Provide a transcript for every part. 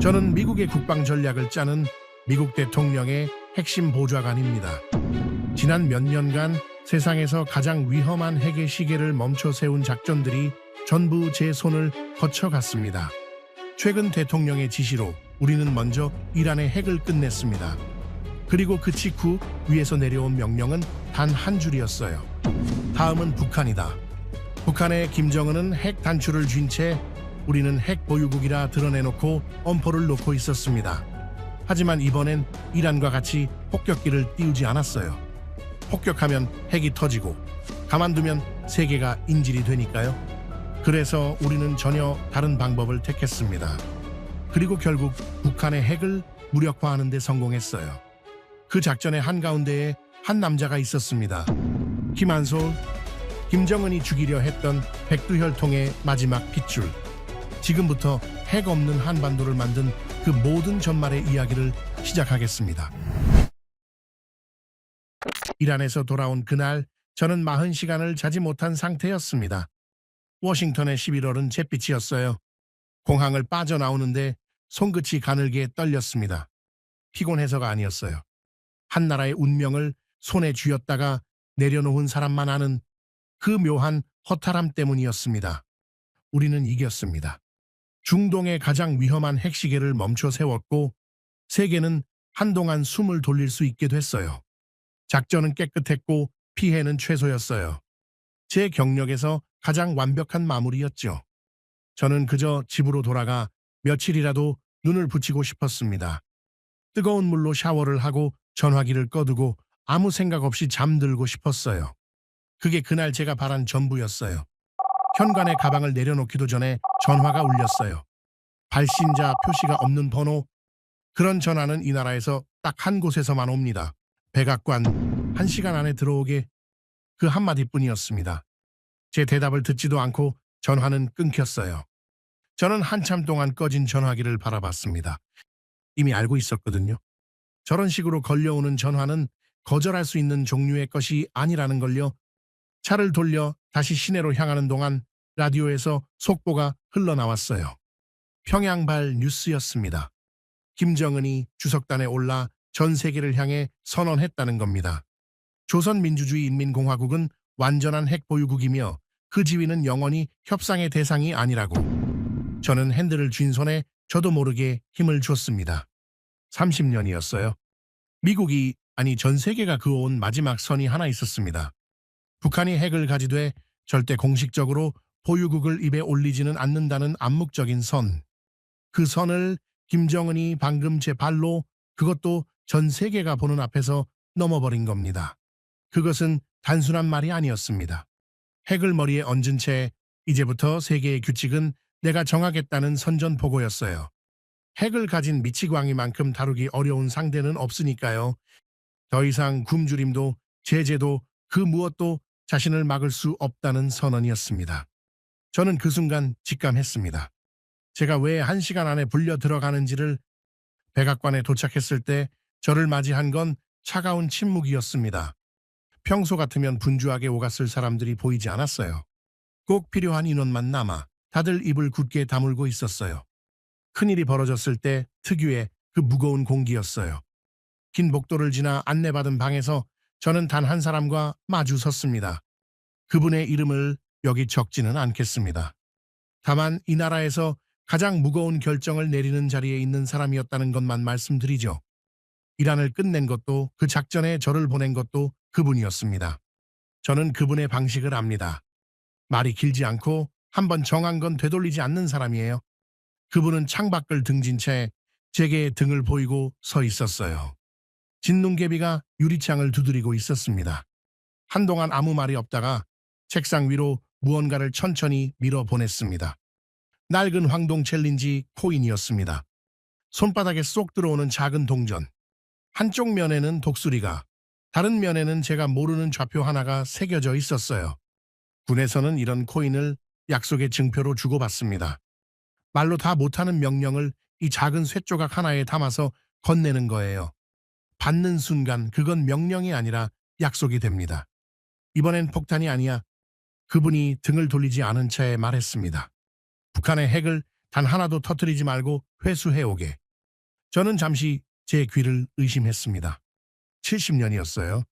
저는 미국의 국방 전략을 짜는 미국 대통령의 핵심 보좌관입니다. 지난 몇 년간 세상에서 가장 위험한 핵의 시계를 멈춰 세운 작전들이 전부 제 손을 거쳐갔습니다. 최근 대통령의 지시로 우리는 먼저 이란의 핵을 끝냈습니다. 그리고 그 직후 위에서 내려온 명령은 단 한 줄이었어요. 다음은 북한이다. 북한의 김정은은 핵 단추를 쥔 채 우리는 핵 보유국이라 드러내놓고 엄포를 놓고 있었습니다. 하지만 이번엔 이란과 같이 폭격기를 띄우지 않았어요. 폭격하면 핵이 터지고 가만두면 세계가 인질이 되니까요. 그래서 우리는 전혀 다른 방법을 택했습니다. 그리고 결국 북한의 핵을 무력화하는 데 성공했어요. 그 작전의 한가운데에 한 남자가 있었습니다. 김한솔, 김정은이 죽이려 했던 백두혈통의 마지막 핏줄. 지금부터 핵 없는 한반도를 만든 그 모든 전말의 이야기를 시작하겠습니다. 이란에서 돌아온 그날 저는 40시간을 자지 못한 상태였습니다. 워싱턴의 11월은 잿빛이었어요. 공항을 빠져나오는데 손끝이 가늘게 떨렸습니다. 피곤해서가 아니었어요. 한 나라의 운명을 손에 쥐었다가 내려놓은 사람만 아는 그 묘한 허탈함 때문이었습니다. 우리는 이겼습니다. 중동의 가장 위험한 핵시계를 멈춰 세웠고 세계는 한동안 숨을 돌릴 수 있게 됐어요. 작전은 깨끗했고 피해는 최소였어요. 제 경력에서 가장 완벽한 마무리였죠. 저는 그저 집으로 돌아가 며칠이라도 눈을 붙이고 싶었습니다. 뜨거운 물로 샤워를 하고 전화기를 꺼두고 아무 생각 없이 잠들고 싶었어요. 그게 그날 제가 바란 전부였어요. 현관에 가방을 내려놓기도 전에 전화가 울렸어요. 발신자 표시가 없는 번호. 그런 전화는 이 나라에서 딱 한 곳에서만 옵니다. 백악관. 1시간 안에 들어오게. 그 한마디뿐이었습니다. 제 대답을 듣지도 않고 전화는 끊겼어요. 저는 한참 동안 꺼진 전화기를 바라봤습니다. 이미 알고 있었거든요. 저런 식으로 걸려오는 전화는 거절할 수 있는 종류의 것이 아니라는 걸요. 차를 돌려 다시 시내로 향하는 동안 라디오에서 속보가 흘러나왔어요. 평양발 뉴스였습니다. 김정은이 주석단에 올라 전 세계를 향해 선언했다는 겁니다. 조선민주주의인민공화국은 완전한 핵 보유국이며 그 지위는 영원히 협상의 대상이 아니라고. 저는 핸들을 쥔 손에 저도 모르게 힘을 줬습니다. 30년이었어요. 미국이, 아니 전 세계가 그어온 마지막 선이 하나 있었습니다. 북한이 핵을 가지되 절대 공식적으로 보유국을 입에 올리지는 않는다는 암묵적인 선. 그 선을 김정은이 방금 제 발로, 그것도 전 세계가 보는 앞에서 넘어버린 겁니다. 그것은 단순한 말이 아니었습니다. 핵을 머리에 얹은 채 이제부터 세계의 규칙은 내가 정하겠다는 선전포고였어요. 핵을 가진 미치광이만큼 다루기 어려운 상대는 없으니까요. 더 이상 굶주림도 제재도 그 무엇도 자신을 막을 수 없다는 선언이었습니다. 저는 그 순간 직감했습니다. 제가 왜 1시간 안에 불려 들어가는지를. 백악관에 도착했을 때 저를 맞이한 건 차가운 침묵이었습니다. 평소 같으면 분주하게 오갔을 사람들이 보이지 않았어요. 꼭 필요한 인원만 남아 다들 입을 굳게 다물고 있었어요. 큰일이 벌어졌을 때 특유의 그 무거운 공기였어요. 긴 복도를 지나 안내받은 방에서 저는 단 한 사람과 마주 섰습니다. 그분의 이름을 여기 적지는 않겠습니다. 다만 이 나라에서 가장 무거운 결정을 내리는 자리에 있는 사람이었다는 것만 말씀드리죠. 이란을 끝낸 것도 그 작전에 저를 보낸 것도 그분이었습니다. 저는 그분의 방식을 압니다. 말이 길지 않고 한번 정한 건 되돌리지 않는 사람이에요. 그분은 창밖을 등진 채 제게 등을 보이고 서 있었어요. 진눈개비가 유리창을 두드리고 있었습니다. 한동안 아무 말이 없다가 책상 위로 무언가를 천천히 밀어보냈습니다. 낡은 황동 챌린지 코인이었습니다. 손바닥에 쏙 들어오는 작은 동전. 한쪽 면에는 독수리가, 다른 면에는 제가 모르는 좌표 하나가 새겨져 있었어요. 군에서는 이런 코인을 약속의 증표로 주고받습니다. 말로 다 못하는 명령을 이 작은 쇠조각 하나에 담아서 건네는 거예요. 받는 순간 그건 명령이 아니라 약속이 됩니다. 이번엔 폭탄이 아니야. 그분이 등을 돌리지 않은 채 말했습니다. 북한의 핵을 단 하나도 터뜨리지 말고 회수해오게. 저는 잠시 제 귀를 의심했습니다. 70년이었어요.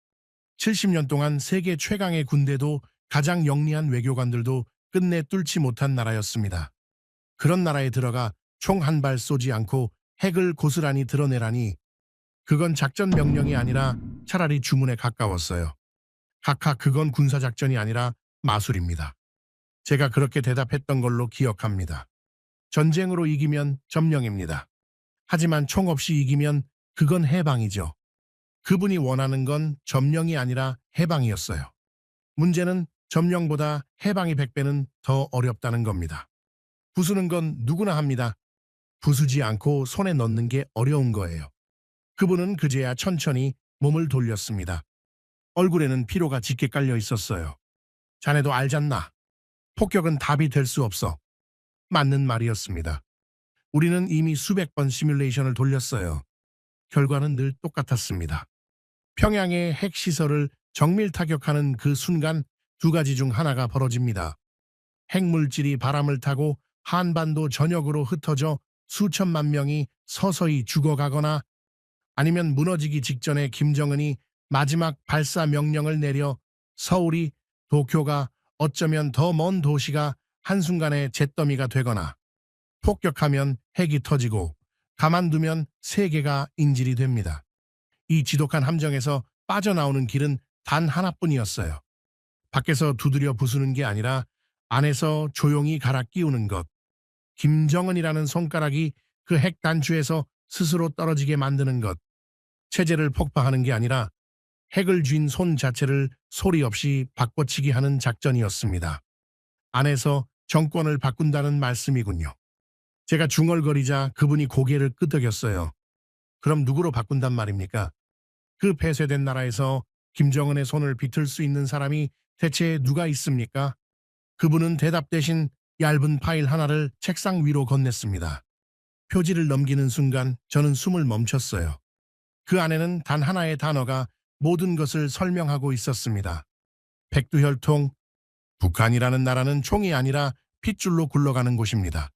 70년 동안 세계 최강의 군대도 가장 영리한 외교관들도 끝내 뚫지 못한 나라였습니다. 그런 나라에 들어가 총 한 발 쏘지 않고 핵을 고스란히 드러내라니 그건 작전 명령이 아니라 차라리 주문에 가까웠어요. 각하 그건 군사작전이 아니라 마술입니다. 제가 그렇게 대답했던 걸로 기억합니다. 전쟁으로 이기면 점령입니다. 하지만 총 없이 이기면 그건 해방이죠. 그분이 원하는 건 점령이 아니라 해방이었어요. 문제는 점령보다 해방이 100배는 더 어렵다는 겁니다. 부수는 건 누구나 합니다. 부수지 않고 손에 넣는 게 어려운 거예요. 그분은 그제야 천천히 몸을 돌렸습니다. 얼굴에는 피로가 짙게 깔려 있었어요. 자네도 알잖나. 폭격은 답이 될 수 없어. 맞는 말이었습니다. 우리는 이미 수백 번 시뮬레이션을 돌렸어요. 결과는 늘 똑같았습니다. 평양의 핵시설을 정밀 타격하는 그 순간 두 가지 중 하나가 벌어집니다. 핵물질이 바람을 타고 한반도 전역으로 흩어져 수천만 명이 서서히 죽어가거나 아니면 무너지기 직전에 김정은이 마지막 발사 명령을 내려 서울이 도쿄가 어쩌면 더 먼 도시가 한순간에 잿더미가 되거나 폭격하면 핵이 터지고 가만두면 세계가 인질이 됩니다. 이 지독한 함정에서 빠져나오는 길은 단 하나뿐이었어요. 밖에서 두드려 부수는 게 아니라 안에서 조용히 갈아 끼우는 것. 김정은이라는 손가락이 그 핵 단추에서 스스로 떨어지게 만드는 것. 체제를 폭파하는 게 아니라 핵을 쥔 손 자체를 소리 없이 바꿔치기 하는 작전이었습니다. 안에서 정권을 바꾼다는 말씀이군요. 제가 중얼거리자 그분이 고개를 끄덕였어요. 그럼 누구로 바꾼단 말입니까? 그 폐쇄된 나라에서 김정은의 손을 비틀 수 있는 사람이 대체 누가 있습니까? 그분은 대답 대신 얇은 파일 하나를 책상 위로 건넸습니다. 표지를 넘기는 순간 저는 숨을 멈췄어요. 그 안에는 단 하나의 단어가 모든 것을 설명하고 있었습니다. 백두혈통. 북한이라는 나라는 총이 아니라 핏줄로 굴러가는 곳입니다.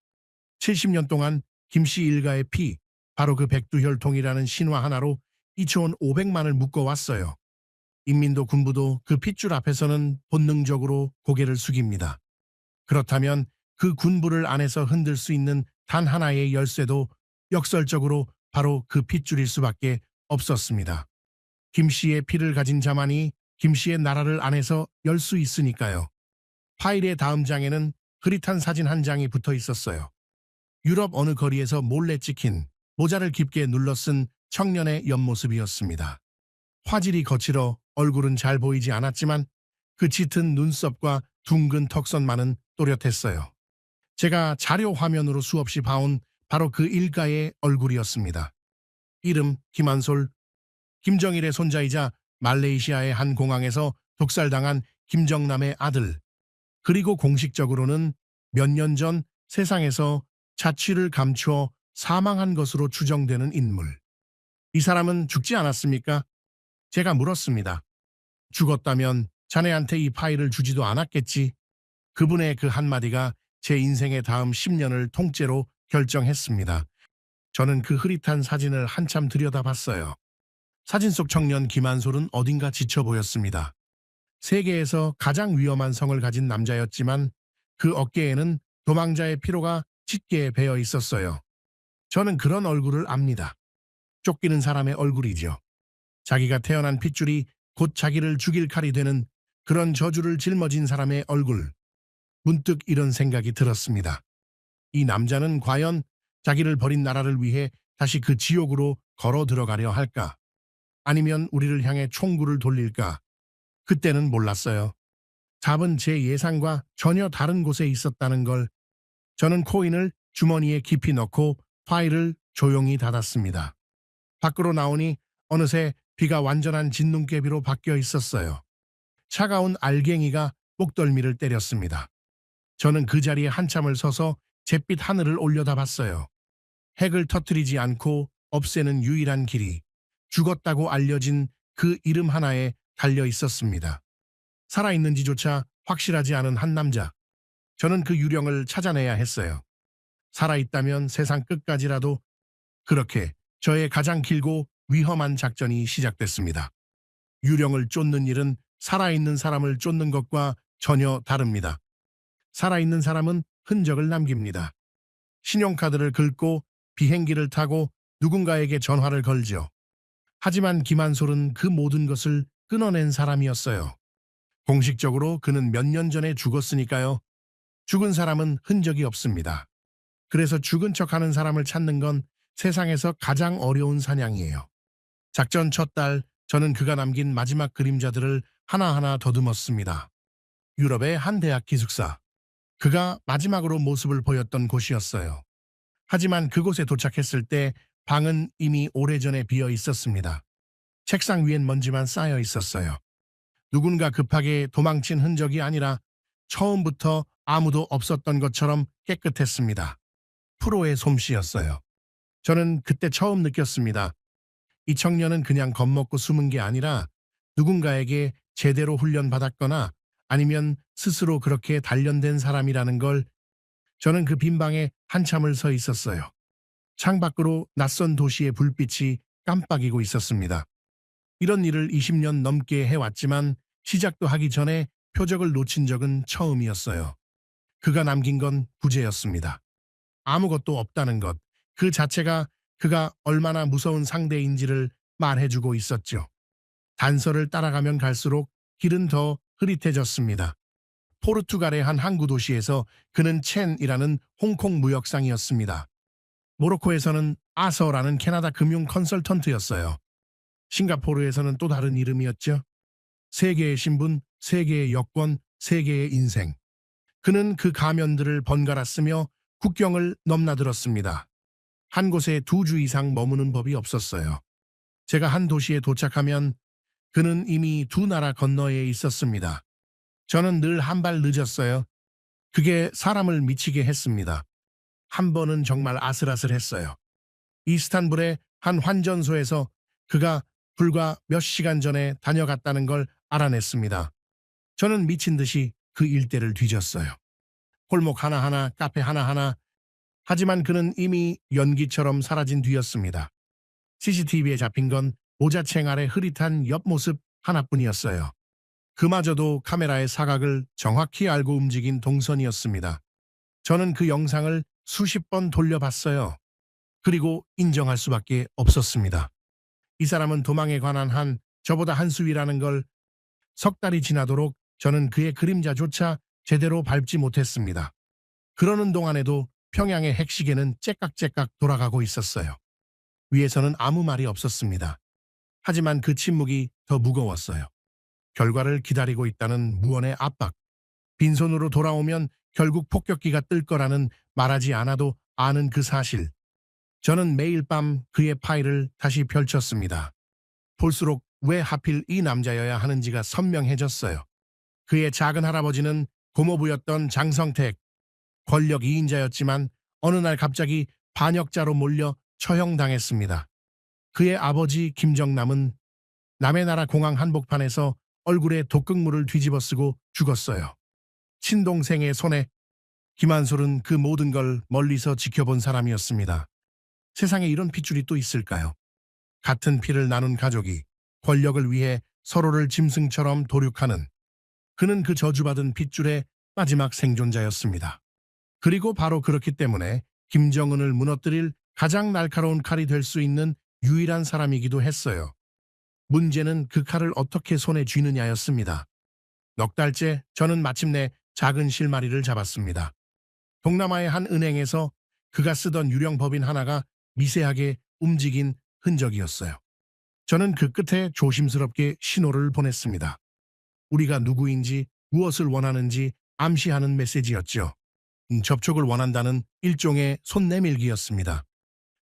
70년 동안 김씨 일가의 피, 바로 그 백두혈통이라는 신화 하나로 2,500만을 묶어왔어요. 인민도 군부도 그 핏줄 앞에서는 본능적으로 고개를 숙입니다. 그렇다면 그 군부를 안에서 흔들 수 있는 단 하나의 열쇠도 역설적으로 바로 그 핏줄일 수밖에 없었습니다. 김씨의 피를 가진 자만이 김씨의 나라를 안에서 열 수 있으니까요. 파일의 다음 장에는 흐릿한 사진 한 장이 붙어 있었어요. 유럽 어느 거리에서 몰래 찍힌 모자를 깊게 눌러 쓴 청년의 옆모습이었습니다. 화질이 거칠어 얼굴은 잘 보이지 않았지만 그 짙은 눈썹과 둥근 턱선만은 또렷했어요. 제가 자료 화면으로 수없이 봐온 바로 그 일가의 얼굴이었습니다. 이름 김한솔, 김정일의 손자이자 말레이시아의 한 공항에서 독살당한 김정남의 아들, 그리고 공식적으로는 몇 년 전 세상에서 자취를 감추어 사망한 것으로 추정되는 인물. 이 사람은 죽지 않았습니까? 제가 물었습니다. 죽었다면 자네한테 이 파일을 주지도 않았겠지. 그분의 그 한마디가 제 인생의 다음 10년을 통째로 결정했습니다. 저는 그 흐릿한 사진을 한참 들여다봤어요. 사진 속 청년 김한솔은 어딘가 지쳐 보였습니다. 세계에서 가장 위험한 성을 가진 남자였지만 그 어깨에는 도망자의 피로가 짙게 배어 있었어요. 저는 그런 얼굴을 압니다. 쫓기는 사람의 얼굴이죠. 자기가 태어난 핏줄이 곧 자기를 죽일 칼이 되는 그런 저주를 짊어진 사람의 얼굴. 문득 이런 생각이 들었습니다. 이 남자는 과연 자기를 버린 나라를 위해 다시 그 지옥으로 걸어 들어가려 할까? 아니면 우리를 향해 총구를 돌릴까? 그때는 몰랐어요. 답은 제 예상과 전혀 다른 곳에 있었다는 걸. 저는 코인을 주머니에 깊이 넣고 파일을 조용히 닫았습니다. 밖으로 나오니 어느새 비가 완전한 진눈깨비로 바뀌어 있었어요. 차가운 알갱이가 목덜미를 때렸습니다. 저는 그 자리에 한참을 서서 잿빛 하늘을 올려다봤어요. 핵을 터뜨리지 않고 없애는 유일한 길이 죽었다고 알려진 그 이름 하나에 달려 있었습니다. 살아있는지조차 확실하지 않은 한 남자. 저는 그 유령을 찾아내야 했어요. 살아있다면 세상 끝까지라도. 그렇게 저의 가장 길고 위험한 작전이 시작됐습니다. 유령을 쫓는 일은 살아있는 사람을 쫓는 것과 전혀 다릅니다. 살아있는 사람은 흔적을 남깁니다. 신용카드를 긁고 비행기를 타고 누군가에게 전화를 걸죠. 하지만 김한솔은 그 모든 것을 끊어낸 사람이었어요. 공식적으로 그는 몇 년 전에 죽었으니까요. 죽은 사람은 흔적이 없습니다. 그래서 죽은 척하는 사람을 찾는 건 세상에서 가장 어려운 사냥이에요. 작전 첫 달, 저는 그가 남긴 마지막 그림자들을 하나하나 더듬었습니다. 유럽의 한 대학 기숙사. 그가 마지막으로 모습을 보였던 곳이었어요. 하지만 그곳에 도착했을 때 방은 이미 오래전에 비어 있었습니다. 책상 위엔 먼지만 쌓여 있었어요. 누군가 급하게 도망친 흔적이 아니라 처음부터 아무도 없었던 것처럼 깨끗했습니다. 프로의 솜씨였어요. 저는 그때 처음 느꼈습니다. 이 청년은 그냥 겁먹고 숨은 게 아니라 누군가에게 제대로 훈련받았거나 아니면 스스로 그렇게 단련된 사람이라는 걸. 저는 그 빈 방에 한참을 서 있었어요. 창밖으로 낯선 도시의 불빛이 깜빡이고 있었습니다. 이런 일을 20년 넘게 해왔지만 시작도 하기 전에 표적을 놓친 적은 처음이었어요. 그가 남긴 건 부재였습니다. 아무것도 없다는 것, 그 자체가 그가 얼마나 무서운 상대인지를 말해주고 있었죠. 단서를 따라가면 갈수록 길은 더 흐릿해졌습니다. 포르투갈의 한 항구 도시에서 그는 첸이라는 홍콩 무역상이었습니다. 모로코에서는 아서라는 캐나다 금융 컨설턴트였어요. 싱가포르에서는 또 다른 이름이었죠. 세 개의 신분, 세 개의 여권, 세 개의 인생. 그는 그 가면들을 번갈아 쓰며 국경을 넘나들었습니다. 한 곳에 2주 이상 머무는 법이 없었어요. 제가 한 도시에 도착하면 그는 이미 2나라 건너에 있었습니다. 저는 늘 한 발 늦었어요. 그게 사람을 미치게 했습니다. 한 번은 정말 아슬아슬했어요. 이스탄불의 한 환전소에서 그가 불과 몇 시간 전에 다녀갔다는 걸 알아냈습니다. 저는 미친 듯이 그 일대를 뒤졌어요. 골목 하나하나, 카페 하나하나. 하지만 그는 이미 연기처럼 사라진 뒤였습니다. CCTV에 잡힌 건 모자챙 아래 흐릿한 옆모습 하나뿐이었어요. 그마저도 카메라의 사각을 정확히 알고 움직인 동선이었습니다. 저는 그 영상을 수십 번 돌려봤어요. 그리고 인정할 수밖에 없었습니다. 이 사람은 도망에 관한 한 저보다 한 수위라는 걸. 석 달이 지나도록 저는 그의 그림자조차 제대로 밟지 못했습니다. 그러는 동안에도 평양의 핵시계는 째깍째깍 돌아가고 있었어요. 위에서는 아무 말이 없었습니다. 하지만 그 침묵이 더 무거웠어요. 결과를 기다리고 있다는 무언의 압박. 빈손으로 돌아오면 결국 폭격기가 뜰 거라는 말하지 않아도 아는 그 사실. 저는 매일 밤 그의 파일을 다시 펼쳤습니다. 볼수록 왜 하필 이 남자여야 하는지가 선명해졌어요. 그의 작은 할아버지는 고모부였던 장성택, 권력 2인자였지만 어느 날 갑자기 반역자로 몰려 처형당했습니다. 그의 아버지 김정남은 남의 나라 공항 한복판에서 얼굴에 독극물을 뒤집어 쓰고 죽었어요. 친동생의 손에. 김한솔은 그 모든 걸 멀리서 지켜본 사람이었습니다. 세상에 이런 핏줄이 또 있을까요? 같은 피를 나눈 가족이 권력을 위해 서로를 짐승처럼 도륙하는. 그는 그 저주받은 핏줄의 마지막 생존자였습니다. 그리고 바로 그렇기 때문에 김정은을 무너뜨릴 가장 날카로운 칼이 될 수 있는 유일한 사람이기도 했어요. 문제는 그 칼을 어떻게 손에 쥐느냐였습니다. 넉 달째 저는 마침내 작은 실마리를 잡았습니다. 동남아의 한 은행에서 그가 쓰던 유령 법인 하나가 미세하게 움직인 흔적이었어요. 저는 그 끝에 조심스럽게 신호를 보냈습니다. 우리가 누구인지 무엇을 원하는지 암시하는 메시지였죠. 접촉을 원한다는 일종의 손 내밀기였습니다.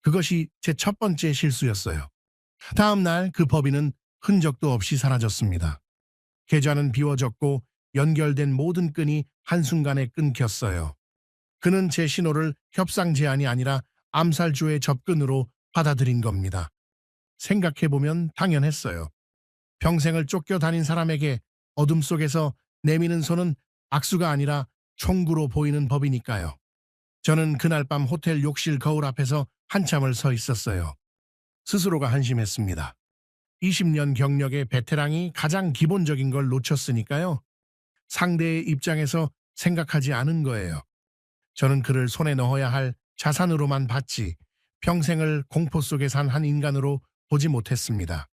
그것이 제 첫 번째 실수였어요. 다음 날 그 법인은 흔적도 없이 사라졌습니다. 계좌는 비워졌고 연결된 모든 끈이 한순간에 끊겼어요. 그는 제 신호를 협상 제안이 아니라 암살조의 접근으로 받아들인 겁니다. 생각해보면 당연했어요. 평생을 쫓겨다닌 사람에게 어둠 속에서 내미는 손은 악수가 아니라 총구로 보이는 법이니까요. 저는 그날 밤 호텔 욕실 거울 앞에서 한참을 서 있었어요. 스스로가 한심했습니다. 20년 경력의 베테랑이 가장 기본적인 걸 놓쳤으니까요. 상대의 입장에서 생각하지 않은 거예요. 저는 그를 손에 넣어야 할 자산으로만 봤지 평생을 공포 속에 산 한 인간으로 보지 못했습니다.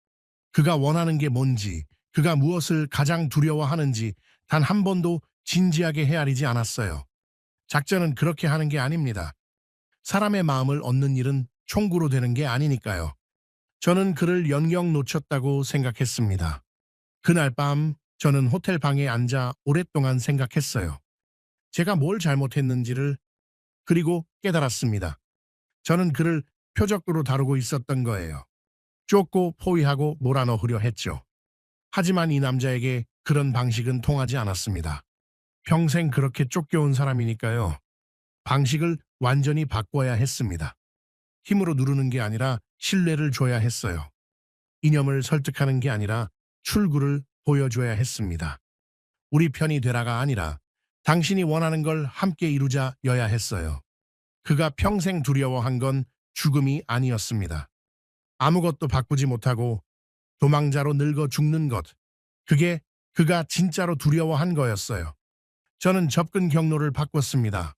그가 원하는 게 뭔지, 그가 무엇을 가장 두려워하는지 단 한 번도 진지하게 헤아리지 않았어요. 작전은 그렇게 하는 게 아닙니다. 사람의 마음을 얻는 일은 총구로 되는 게 아니니까요. 저는 그를 영영 놓쳤다고 생각했습니다. 그날 밤 저는 호텔 방에 앉아 오랫동안 생각했어요. 제가 뭘 잘못했는지를. 그리고 깨달았습니다. 저는 그를 표적으로 다루고 있었던 거예요. 쫓고 포위하고 몰아넣으려 했죠. 하지만 이 남자에게 그런 방식은 통하지 않았습니다. 평생 그렇게 쫓겨온 사람이니까요. 방식을 완전히 바꿔야 했습니다. 힘으로 누르는 게 아니라 신뢰를 줘야 했어요. 이념을 설득하는 게 아니라 출구를 보여줘야 했습니다. 우리 편이 되라가 아니라 당신이 원하는 걸 함께 이루자여야 했어요. 그가 평생 두려워한 건 죽음이 아니었습니다. 아무것도 바꾸지 못하고 도망자로 늙어 죽는 것. 그게 그가 진짜로 두려워한 거였어요. 저는 접근 경로를 바꿨습니다.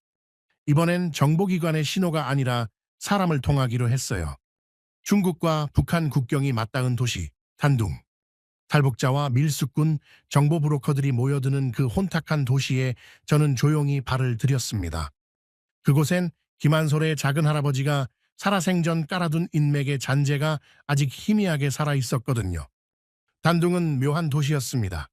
이번엔 정보기관의 신호가 아니라 사람을 통하기로 했어요. 중국과 북한 국경이 맞닿은 도시, 단둥. 탈북자와 밀수꾼, 정보 브로커들이 모여드는 그 혼탁한 도시에 저는 조용히 발을 들였습니다. 그곳엔 김한솔의 작은 할아버지가 살아생전 깔아둔 인맥의 잔재가 아직 희미하게 살아있었거든요. 단둥은 묘한 도시였습니다.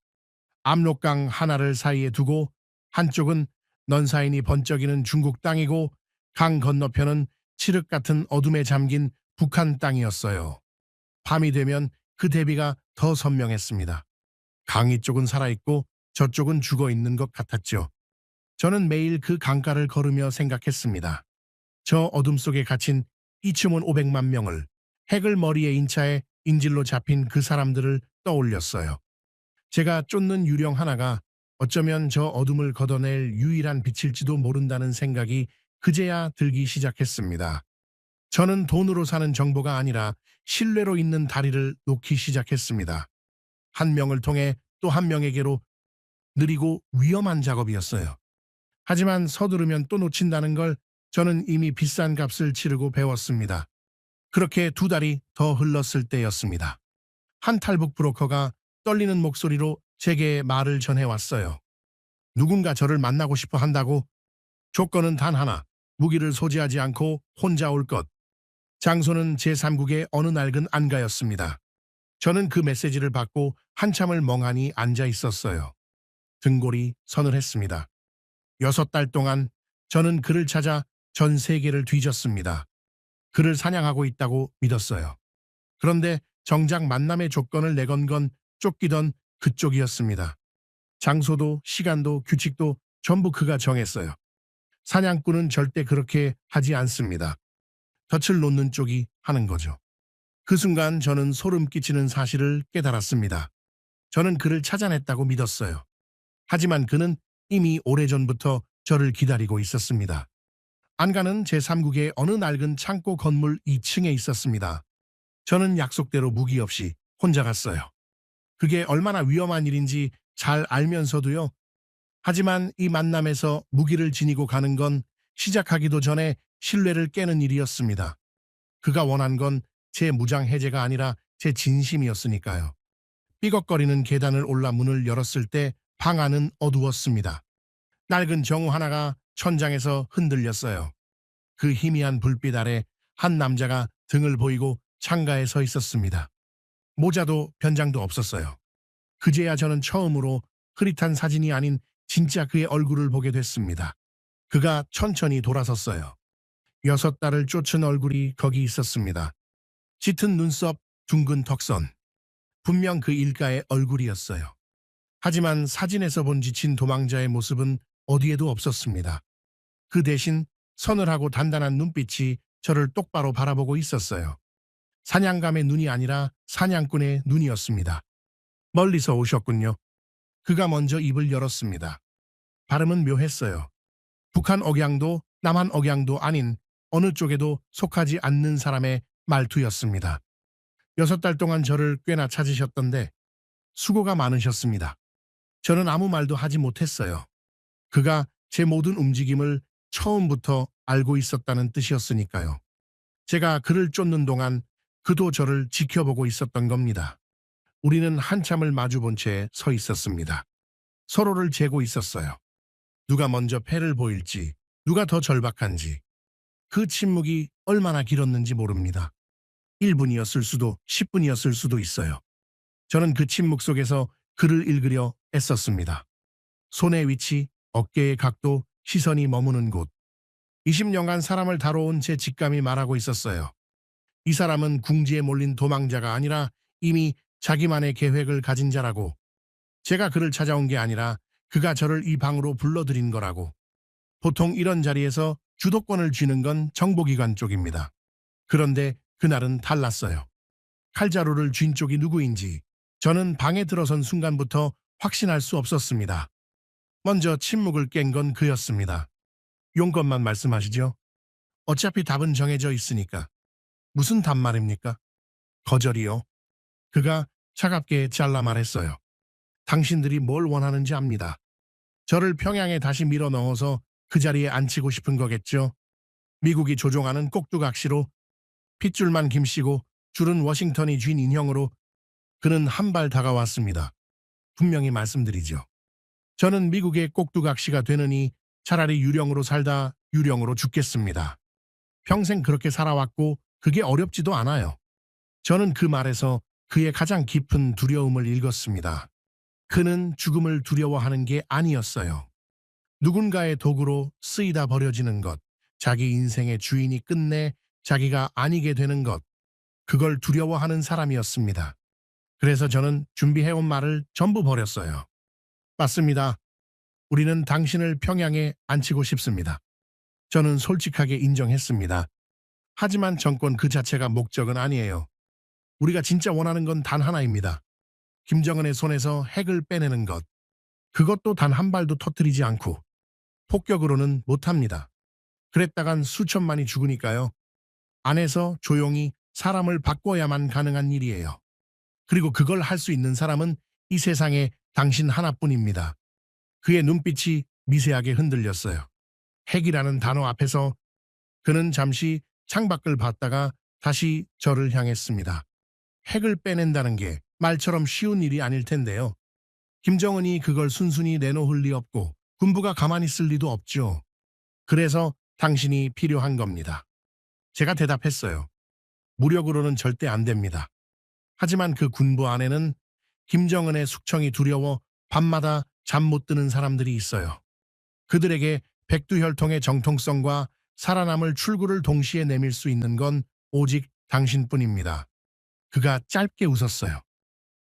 압록강 하나를 사이에 두고 한쪽은 넌사인이 번쩍이는 중국 땅이고 강 건너편은 칠흑 같은 어둠에 잠긴 북한 땅이었어요. 밤이 되면 그 대비가 더 선명했습니다. 강이 쪽은 살아있고 저쪽은 죽어있는 것 같았죠. 저는 매일 그 강가를 걸으며 생각했습니다. 저 어둠 속에 갇힌 2,500만 명을, 핵을 머리에 인차에 인질로 잡힌 그 사람들을 떠올렸어요. 제가 쫓는 유령 하나가 어쩌면 저 어둠을 걷어낼 유일한 빛일지도 모른다는 생각이 그제야 들기 시작했습니다. 저는 돈으로 사는 정보가 아니라 신뢰로 있는 다리를 놓기 시작했습니다. 한 명을 통해 또 한 명에게로. 느리고 위험한 작업이었어요. 하지만 서두르면 또 놓친다는 걸 저는 이미 비싼 값을 치르고 배웠습니다. 그렇게 2달이 더 흘렀을 때였습니다. 한 탈북 브로커가 떨리는 목소리로 제게 말을 전해왔어요. 누군가 저를 만나고 싶어 한다고. 조건은 단 하나, 무기를 소지하지 않고 혼자 올 것. 장소는 제3국의 어느 낡은 안가였습니다. 저는 그 메시지를 받고 한참을 멍하니 앉아 있었어요. 등골이 서늘했습니다. 6달 동안 저는 그를 찾아 전 세계를 뒤졌습니다. 그를 사냥하고 있다고 믿었어요. 그런데 정작 만남의 조건을 내건 건 쫓기던 그쪽이었습니다. 장소도 시간도 규칙도 전부 그가 정했어요. 사냥꾼은 절대 그렇게 하지 않습니다. 덫을 놓는 쪽이 하는 거죠. 그 순간 저는 소름 끼치는 사실을 깨달았습니다. 저는 그를 찾아냈다고 믿었어요. 하지만 그는 이미 오래전부터 저를 기다리고 있었습니다. 안가는 제3국의 어느 낡은 창고 건물 2층에 있었습니다. 저는 약속대로 무기 없이 혼자 갔어요. 그게 얼마나 위험한 일인지 잘 알면서도요. 하지만 이 만남에서 무기를 지니고 가는 건 시작하기도 전에 신뢰를 깨는 일이었습니다. 그가 원한 건 제 무장 해제가 아니라 제 진심이었으니까요. 삐걱거리는 계단을 올라 문을 열었을 때 방 안은 어두웠습니다. 낡은 정우 하나가 천장에서 흔들렸어요. 그 희미한 불빛 아래 한 남자가 등을 보이고 창가에 서 있었습니다. 모자도 변장도 없었어요. 그제야 저는 처음으로 흐릿한 사진이 아닌 진짜 그의 얼굴을 보게 됐습니다. 그가 천천히 돌아섰어요. 6달을 쫓은 얼굴이 거기 있었습니다. 짙은 눈썹, 둥근 턱선. 분명 그 일가의 얼굴이었어요. 하지만 사진에서 본 지친 도망자의 모습은 어디에도 없었습니다. 그 대신 서늘하고 단단한 눈빛이 저를 똑바로 바라보고 있었어요. 사냥감의 눈이 아니라 사냥꾼의 눈이었습니다. 멀리서 오셨군요. 그가 먼저 입을 열었습니다. 발음은 묘했어요. 북한 억양도 남한 억양도 아닌 어느 쪽에도 속하지 않는 사람의 말투였습니다. 6달 동안 저를 꽤나 찾으셨던데 수고가 많으셨습니다. 저는 아무 말도 하지 못했어요. 그가 제 모든 움직임을 처음부터 알고 있었다는 뜻이었으니까요. 제가 그를 쫓는 동안 그도 저를 지켜보고 있었던 겁니다. 우리는 한참을 마주본 채 서 있었습니다. 서로를 재고 있었어요. 누가 먼저 패를 보일지, 누가 더 절박한지. 그 침묵이 얼마나 길었는지 모릅니다. 1분이었을 수도 10분이었을 수도 있어요. 저는 그 침묵 속에서 글을 읽으려 애썼습니다. 손의 위치, 어깨의 각도, 시선이 머무는 곳. 20년간 사람을 다뤄온 제 직감이 말하고 있었어요. 이 사람은 궁지에 몰린 도망자가 아니라 이미 자기만의 계획을 가진 자라고. 제가 그를 찾아온 게 아니라 그가 저를 이 방으로 불러들인 거라고. 보통 이런 자리에서 주도권을 쥐는 건 정보기관 쪽입니다. 그런데 그날은 달랐어요. 칼자루를 쥔 쪽이 누구인지 저는 방에 들어선 순간부터 확신할 수 없었습니다. 먼저 침묵을 깬 건 그였습니다. 용건만 말씀하시죠. 어차피 답은 정해져 있으니까. 무슨 답 말입니까? 거절이요. 그가 차갑게 잘라 말했어요. 당신들이 뭘 원하는지 압니다. 저를 평양에 다시 밀어 넣어서 그 자리에 앉히고 싶은 거겠죠. 미국이 조종하는 꼭두각시로 핏줄만 김씨고 줄은 워싱턴이 쥔 인형으로 그는 한 발 다가왔습니다. 분명히 말씀드리죠. 저는 미국의 꼭두각시가 되느니 차라리 유령으로 살다 유령으로 죽겠습니다. 평생 그렇게 살아왔고 그게 어렵지도 않아요. 저는 그 말에서 그의 가장 깊은 두려움을 읽었습니다. 그는 죽음을 두려워하는 게 아니었어요. 누군가의 도구로 쓰이다 버려지는 것, 자기 인생의 주인이 끝내 자기가 아니게 되는 것, 그걸 두려워하는 사람이었습니다. 그래서 저는 준비해온 말을 전부 버렸어요. 맞습니다. 우리는 당신을 평양에 앉히고 싶습니다. 저는 솔직하게 인정했습니다. 하지만 정권 그 자체가 목적은 아니에요. 우리가 진짜 원하는 건 단 하나입니다. 김정은의 손에서 핵을 빼내는 것. 그것도 단 한 발도 터뜨리지 않고 폭격으로는 못합니다. 그랬다간 수천만이 죽으니까요. 안에서 조용히 사람을 바꿔야만 가능한 일이에요. 그리고 그걸 할 수 있는 사람은 이 세상에 당신 하나뿐입니다. 그의 눈빛이 미세하게 흔들렸어요. 핵이라는 단어 앞에서 그는 잠시 창밖을 봤다가 다시 저를 향했습니다. 핵을 빼낸다는 게 말처럼 쉬운 일이 아닐 텐데요. 김정은이 그걸 순순히 내놓을 리 없고 군부가 가만히 있을 리도 없죠. 그래서 당신이 필요한 겁니다. 제가 대답했어요. 무력으로는 절대 안 됩니다. 하지만 그 군부 안에는 김정은의 숙청이 두려워 밤마다 잠 못 드는 사람들이 있어요. 그들에게 백두혈통의 정통성과 살아남을 출구를 동시에 내밀 수 있는 건 오직 당신뿐입니다. 그가 짧게 웃었어요.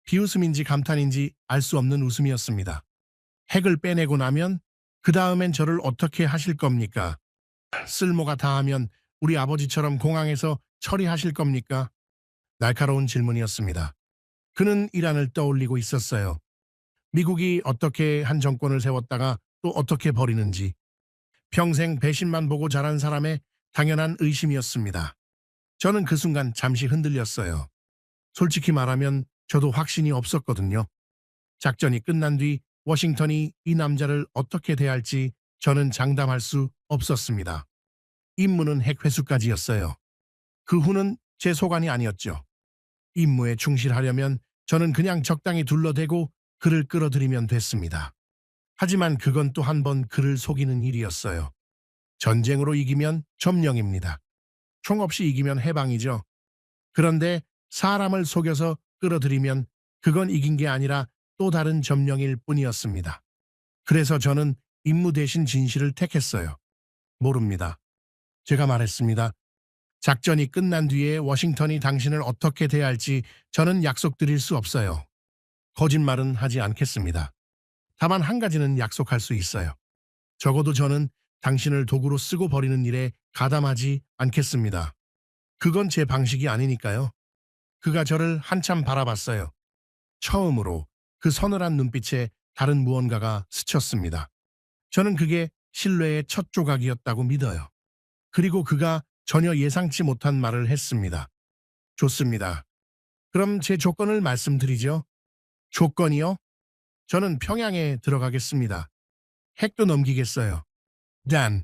비웃음인지 감탄인지 알 수 없는 웃음이었습니다. 핵을 빼내고 나면 그 다음엔 저를 어떻게 하실 겁니까? 쓸모가 다하면 우리 아버지처럼 공항에서 처리하실 겁니까? 날카로운 질문이었습니다. 그는 이란을 떠올리고 있었어요. 미국이 어떻게 한 정권을 세웠다가 또 어떻게 버리는지. 평생 배신만 보고 자란 사람의 당연한 의심이었습니다. 저는 그 순간 잠시 흔들렸어요. 솔직히 말하면 저도 확신이 없었거든요. 작전이 끝난 뒤 워싱턴이 이 남자를 어떻게 대할지 저는 장담할 수 없었습니다. 임무는 핵회수까지였어요. 그 후는 제 소관이 아니었죠. 임무에 충실하려면 저는 그냥 적당히 둘러대고 그를 끌어들이면 됐습니다. 하지만 그건 또 한 번 그를 속이는 일이었어요. 전쟁으로 이기면 점령입니다. 총 없이 이기면 해방이죠. 그런데 사람을 속여서 끌어들이면 그건 이긴 게 아니라 또 다른 점령일 뿐이었습니다. 그래서 저는 임무 대신 진실을 택했어요. 모릅니다. 제가 말했습니다. 작전이 끝난 뒤에 워싱턴이 당신을 어떻게 대할지 저는 약속드릴 수 없어요. 거짓말은 하지 않겠습니다. 다만 한 가지는 약속할 수 있어요. 적어도 저는 당신을 도구로 쓰고 버리는 일에 가담하지 않겠습니다. 그건 제 방식이 아니니까요. 그가 저를 한참 바라봤어요. 처음으로 그 서늘한 눈빛에 다른 무언가가 스쳤습니다. 저는 그게 신뢰의 첫 조각이었다고 믿어요. 그리고 그가 전혀 예상치 못한 말을 했습니다. 좋습니다. 그럼 제 조건을 말씀드리죠. 조건이요? 저는 평양에 들어가겠습니다. 핵도 넘기겠어요. 단,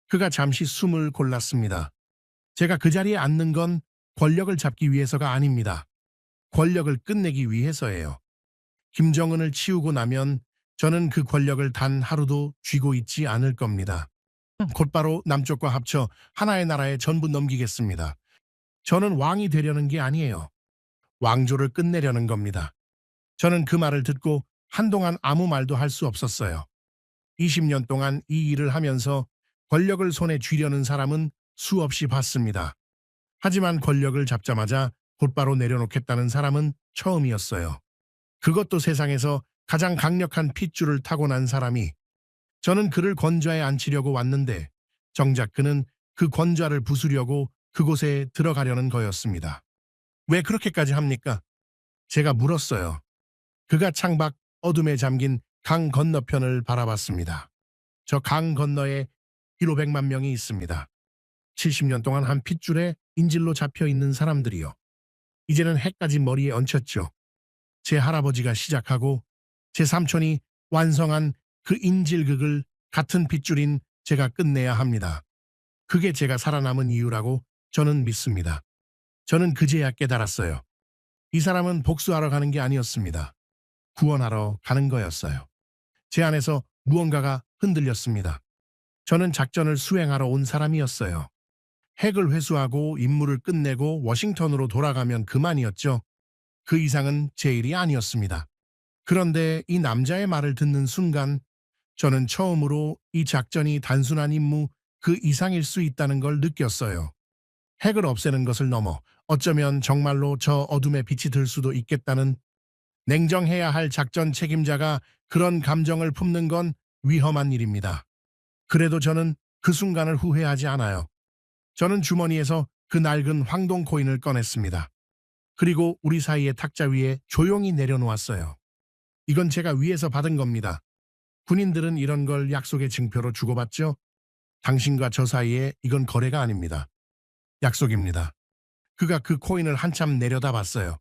그가 잠시 숨을 골랐습니다. 제가 그 자리에 앉는 건 권력을 잡기 위해서가 아닙니다. 권력을 끝내기 위해서예요. 김정은을 치우고 나면 저는 그 권력을 단 하루도 쥐고 있지 않을 겁니다. 곧바로 남쪽과 합쳐 하나의 나라에 전부 넘기겠습니다. 저는 왕이 되려는 게 아니에요. 왕조를 끝내려는 겁니다. 저는 그 말을 듣고 한동안 아무 말도 할 수 없었어요. 20년 동안 이 일을 하면서 권력을 손에 쥐려는 사람은 수없이 봤습니다. 하지만 권력을 잡자마자 곧바로 내려놓겠다는 사람은 처음이었어요. 그것도 세상에서 가장 강력한 핏줄을 타고난 사람이. 저는 그를 권좌에 앉히려고 왔는데 정작 그는 그 권좌를 부수려고 그곳에 들어가려는 거였습니다. 왜 그렇게까지 합니까? 제가 물었어요. 그가 창밖 어둠에 잠긴 강 건너편을 바라봤습니다. 저 강 건너에 1,500만 명이 있습니다. 70년 동안 한 핏줄에 인질로 잡혀 있는 사람들이요. 이제는 해까지 머리에 얹혔죠. 제 할아버지가 시작하고 제 삼촌이 완성한 그 인질극을 같은 핏줄인 제가 끝내야 합니다. 그게 제가 살아남은 이유라고 저는 믿습니다. 저는 그제야 깨달았어요. 이 사람은 복수하러 가는 게 아니었습니다. 구원하러 가는 거였어요. 제 안에서 무언가가 흔들렸습니다. 저는 작전을 수행하러 온 사람이었어요. 핵을 회수하고 임무를 끝내고 워싱턴으로 돌아가면 그만이었죠. 그 이상은 제 일이 아니었습니다. 그런데 이 남자의 말을 듣는 순간 저는 처음으로 이 작전이 단순한 임무 그 이상일 수 있다는 걸 느꼈어요. 핵을 없애는 것을 넘어 어쩌면 정말로 저 어둠에 빛이 들 수도 있겠다는, 냉정해야 할 작전 책임자가 그런 감정을 품는 건 위험한 일입니다. 그래도 저는 그 순간을 후회하지 않아요. 저는 주머니에서 그 낡은 황동 코인을 꺼냈습니다. 그리고 우리 사이의 탁자 위에 조용히 내려놓았어요. 이건 제가 위에서 받은 겁니다. 군인들은 이런 걸 약속의 증표로 주고받죠? 당신과 저 사이에 이건 거래가 아닙니다. 약속입니다. 그가 그 코인을 한참 내려다봤어요.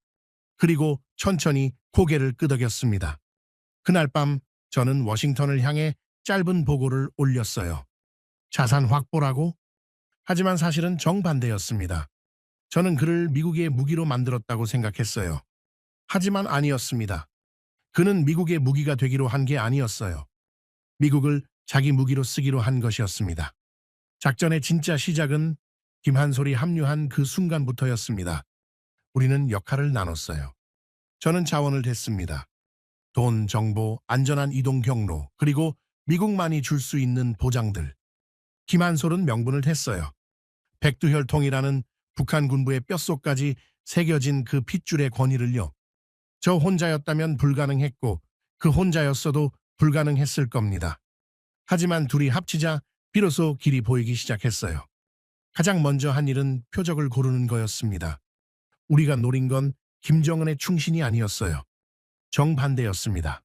그리고 천천히 고개를 끄덕였습니다. 그날 밤 저는 워싱턴을 향해 짧은 보고를 올렸어요. 자산 확보라고? 하지만 사실은 정반대였습니다. 저는 그를 미국의 무기로 만들었다고 생각했어요. 하지만 아니었습니다. 그는 미국의 무기가 되기로 한 게 아니었어요. 미국을 자기 무기로 쓰기로 한 것이었습니다. 작전의 진짜 시작은 김한솔이 합류한 그 순간부터였습니다. 우리는 역할을 나눴어요. 저는 자원을 댔습니다. 돈, 정보, 안전한 이동 경로, 그리고 미국만이 줄 수 있는 보장들. 김한솔은 명분을 댔어요. 백두혈통이라는 북한 군부의 뼛속까지 새겨진 그 핏줄의 권위를요. 저 혼자였다면 불가능했고 그 혼자였어도 불가능했을 겁니다. 하지만 둘이 합치자 비로소 길이 보이기 시작했어요. 가장 먼저 한 일은 표적을 고르는 거였습니다. 우리가 노린 건 김정은의 충신이 아니었어요. 정반대였습니다.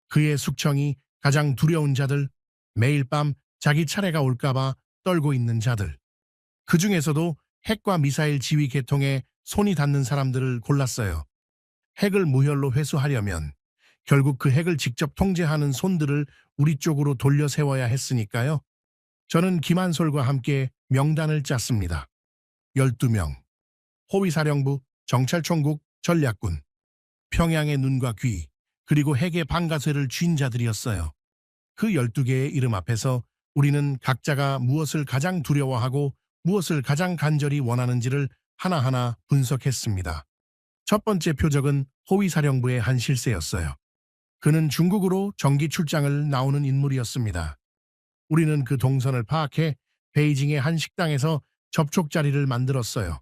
그의 숙청이 가장 두려운 자들, 매일 밤 자기 차례가 올까봐 떨고 있는 자들. 그 중에서도 핵과 미사일 지휘 계통에 손이 닿는 사람들을 골랐어요. 핵을 무혈로 회수하려면 결국 그 핵을 직접 통제하는 손들을 우리 쪽으로 돌려 세워야 했으니까요. 저는 김한솔과 함께 명단을 짰습니다. 12명. 호위사령부, 정찰총국, 전략군. 평양의 눈과 귀, 그리고 핵의 방가쇠를 쥔 자들이었어요. 그 12개의 이름 앞에서 우리는 각자가 무엇을 가장 두려워하고 무엇을 가장 간절히 원하는지를 하나하나 분석했습니다. 첫 번째 표적은 호위사령부의 한 실세였어요. 그는 중국으로 정기 출장을 나오는 인물이었습니다. 우리는 그 동선을 파악해 베이징의 한 식당에서 접촉 자리를 만들었어요.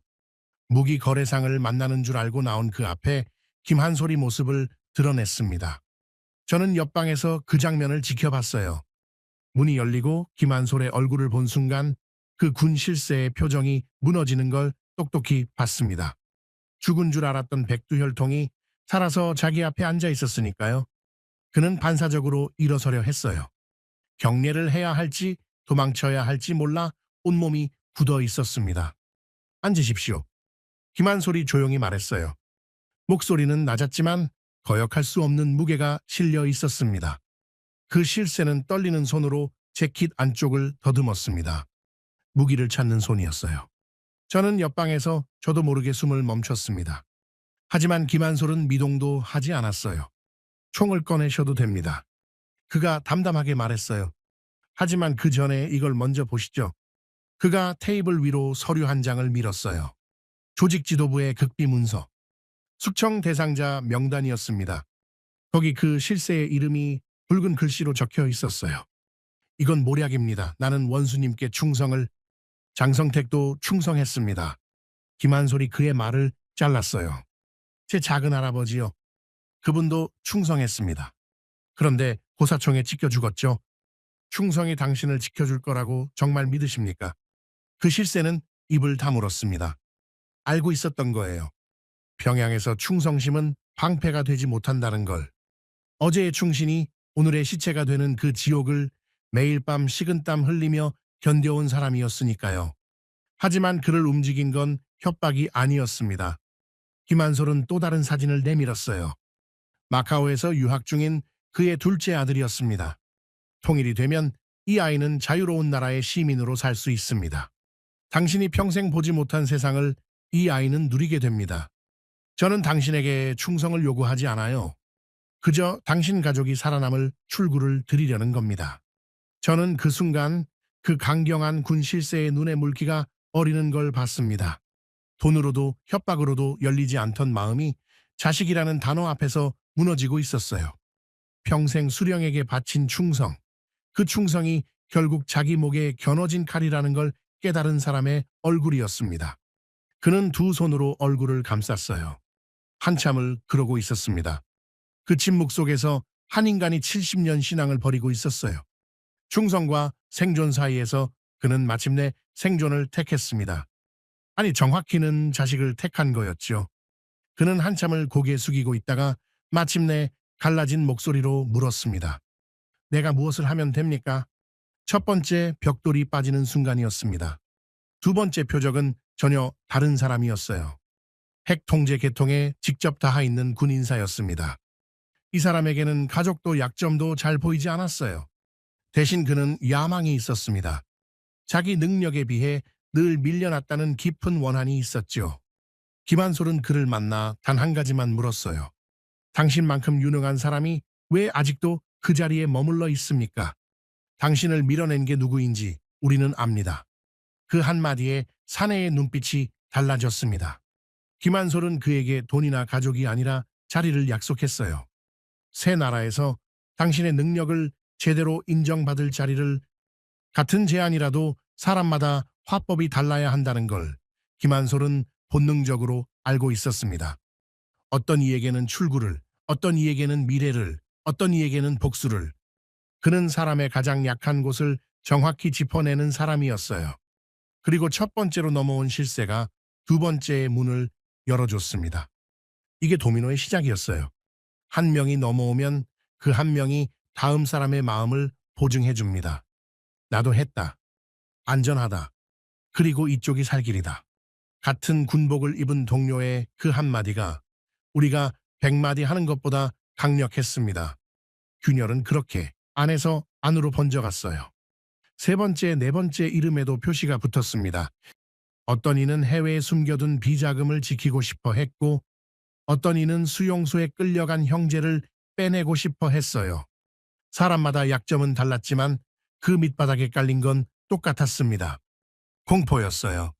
무기 거래상을 만나는 줄 알고 나온 그 앞에 김한솔이 모습을 드러냈습니다. 저는 옆방에서 그 장면을 지켜봤어요. 문이 열리고 김한솔의 얼굴을 본 순간 그 군 실세의 표정이 무너지는 걸 똑똑히 봤습니다. 죽은 줄 알았던 백두혈통이 살아서 자기 앞에 앉아 있었으니까요. 그는 반사적으로 일어서려 했어요. 경례를 해야 할지 도망쳐야 할지 몰라 온몸이 굳어 있었습니다. 앉으십시오. 김한솔이 조용히 말했어요. 목소리는 낮았지만 거역할 수 없는 무게가 실려 있었습니다. 그 실세는 떨리는 손으로 재킷 안쪽을 더듬었습니다. 무기를 찾는 손이었어요. 저는 옆방에서 저도 모르게 숨을 멈췄습니다. 하지만 김한솔은 미동도 하지 않았어요. 총을 꺼내셔도 됩니다. 그가 담담하게 말했어요. 하지만 그 전에 이걸 먼저 보시죠. 그가 테이블 위로 서류 한 장을 밀었어요. 조직 지도부의 극비 문서. 숙청 대상자 명단이었습니다. 거기 그 실세의 이름이 붉은 글씨로 적혀 있었어요. 이건 모략입니다. 나는 원수님께 충성을. 장성택도 충성했습니다. 김한솔이 그의 말을 잘랐어요. 제 작은 할아버지요. 그분도 충성했습니다. 그런데 고사총에 찢겨 죽었죠. 충성이 당신을 지켜줄 거라고 정말 믿으십니까? 그 실세는 입을 다물었습니다. 알고 있었던 거예요. 평양에서 충성심은 방패가 되지 못한다는 걸. 어제의 충신이 오늘의 시체가 되는 그 지옥을 매일 밤 식은땀 흘리며 견뎌온 사람이었으니까요. 하지만 그를 움직인 건 협박이 아니었습니다. 김한솔은 또 다른 사진을 내밀었어요. 마카오에서 유학 중인 그의 둘째 아들이었습니다. 통일이 되면 이 아이는 자유로운 나라의 시민으로 살 수 있습니다. 당신이 평생 보지 못한 세상을 이 아이는 누리게 됩니다. 저는 당신에게 충성을 요구하지 않아요. 그저 당신 가족이 살아남을 출구를 드리려는 겁니다. 저는 그 순간 그 강경한 군 실세의 눈에 물기가 어리는 걸 봤습니다. 돈으로도 협박으로도 열리지 않던 마음이 자식이라는 단어 앞에서 무너지고 있었어요. 평생 수령에게 바친 충성. 그 충성이 결국 자기 목에 겨눠진 칼이라는 걸 깨달은 사람의 얼굴이었습니다. 그는 두 손으로 얼굴을 감쌌어요. 한참을 그러고 있었습니다. 그 침묵 속에서 한 인간이 70년 신앙을 버리고 있었어요. 충성과 생존 사이에서 그는 마침내 생존을 택했습니다. 아니, 정확히는 자식을 택한 거였죠. 그는 한참을 고개 숙이고 있다가 마침내 갈라진 목소리로 물었습니다. 내가 무엇을 하면 됩니까? 첫 번째 벽돌이 빠지는 순간이었습니다. 두 번째 표적은 전혀 다른 사람이었어요. 핵 통제 계통에 직접 닿아 있는 군인사였습니다. 이 사람에게는 가족도 약점도 잘 보이지 않았어요. 대신 그는 야망이 있었습니다. 자기 능력에 비해 늘 밀려났다는 깊은 원한이 있었죠. 김한솔은 그를 만나 단 한 가지만 물었어요. 당신만큼 유능한 사람이 왜 아직도 그 자리에 머물러 있습니까? 당신을 밀어낸 게 누구인지 우리는 압니다. 그 한마디에 사내의 눈빛이 달라졌습니다. 김한솔은 그에게 돈이나 가족이 아니라 자리를 약속했어요. 새 나라에서 당신의 능력을 제대로 인정받을 자리를. 같은 제안이라도 사람마다 화법이 달라야 한다는 걸 김한솔은 본능적으로 알고 있었습니다. 어떤 이에게는 출구를, 어떤 이에게는 미래를, 어떤 이에게는 복수를. 그는 사람의 가장 약한 곳을 정확히 짚어내는 사람이었어요. 그리고 첫 번째로 넘어온 실세가 두 번째의 문을 열어줬습니다. 이게 도미노의 시작이었어요. 한 명이 넘어오면 그 한 명이 다음 사람의 마음을 보증해 줍니다. 나도 했다. 안전하다. 그리고 이쪽이 살 길이다. 같은 군복을 입은 동료의 그 한마디가 우리가 100마디 하는 것보다 강력했습니다. 균열은 그렇게 안에서 안으로 번져갔어요. 세 번째, 네 번째 이름에도 표시가 붙었습니다. 어떤 이는 해외에 숨겨둔 비자금을 지키고 싶어 했고 어떤 이는 수용소에 끌려간 형제를 빼내고 싶어 했어요. 사람마다 약점은 달랐지만 그 밑바닥에 깔린 건 똑같았습니다. 공포였어요.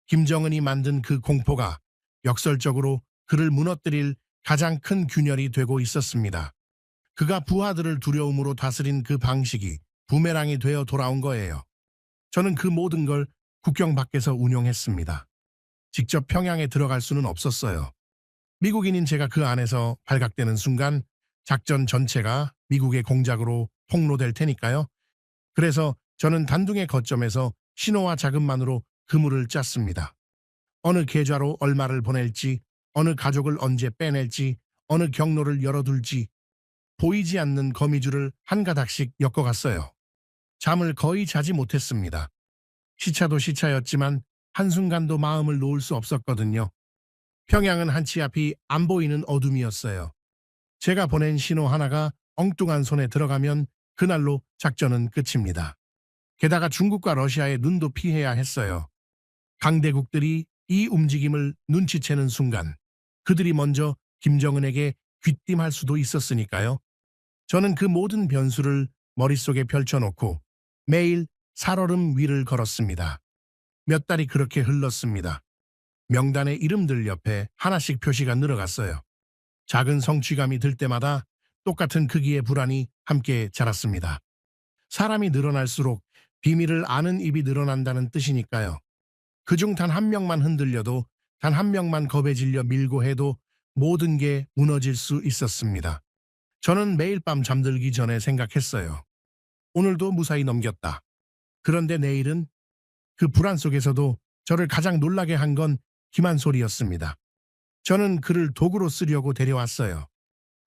김정은이 만든 그 공포가 역설적으로 그를 무너뜨릴 가장 큰 균열이 되고 있었습니다. 그가 부하들을 두려움으로 다스린 그 방식이 부메랑이 되어 돌아온 거예요. 저는 그 모든 걸 국경 밖에서 운용했습니다. 직접 평양에 들어갈 수는 없었어요. 미국인인 제가 그 안에서 발각되는 순간 작전 전체가 미국의 공작으로 폭로될 테니까요. 그래서 저는 단둥의 거점에서 신호와 자금만으로 그물을 짰습니다. 어느 계좌로 얼마를 보낼지, 어느 가족을 언제 빼낼지, 어느 경로를 열어둘지 보이지 않는 거미줄을 한 가닥씩 엮어갔어요. 잠을 거의 자지 못했습니다. 시차도 시차였지만 한순간도 마음을 놓을 수 없었거든요. 평양은 한치 앞이 안 보이는 어둠이었어요. 제가 보낸 신호 하나가 엉뚱한 손에 들어가면 그날로 작전은 끝입니다. 게다가 중국과 러시아의 눈도 피해야 했어요. 강대국들이 이 움직임을 눈치채는 순간 그들이 먼저 김정은에게 귀띔할 수도 있었으니까요. 저는 그 모든 변수를 머릿속에 펼쳐놓고 매일 살얼음 위를 걸었습니다. 몇 달이 그렇게 흘렀습니다. 명단의 이름들 옆에 하나씩 표시가 늘어갔어요. 작은 성취감이 들 때마다 똑같은 크기의 불안이 함께 자랐습니다. 사람이 늘어날수록 비밀을 아는 입이 늘어난다는 뜻이니까요. 그중 단 한 명만 흔들려도, 단 한 명만 겁에 질려 밀고 해도 모든 게 무너질 수 있었습니다. 저는 매일 밤 잠들기 전에 생각했어요. 오늘도 무사히 넘겼다. 그런데 내일은? 그 불안 속에서도 저를 가장 놀라게 한 건 김한솔이었습니다. 저는 그를 도구로 쓰려고 데려왔어요.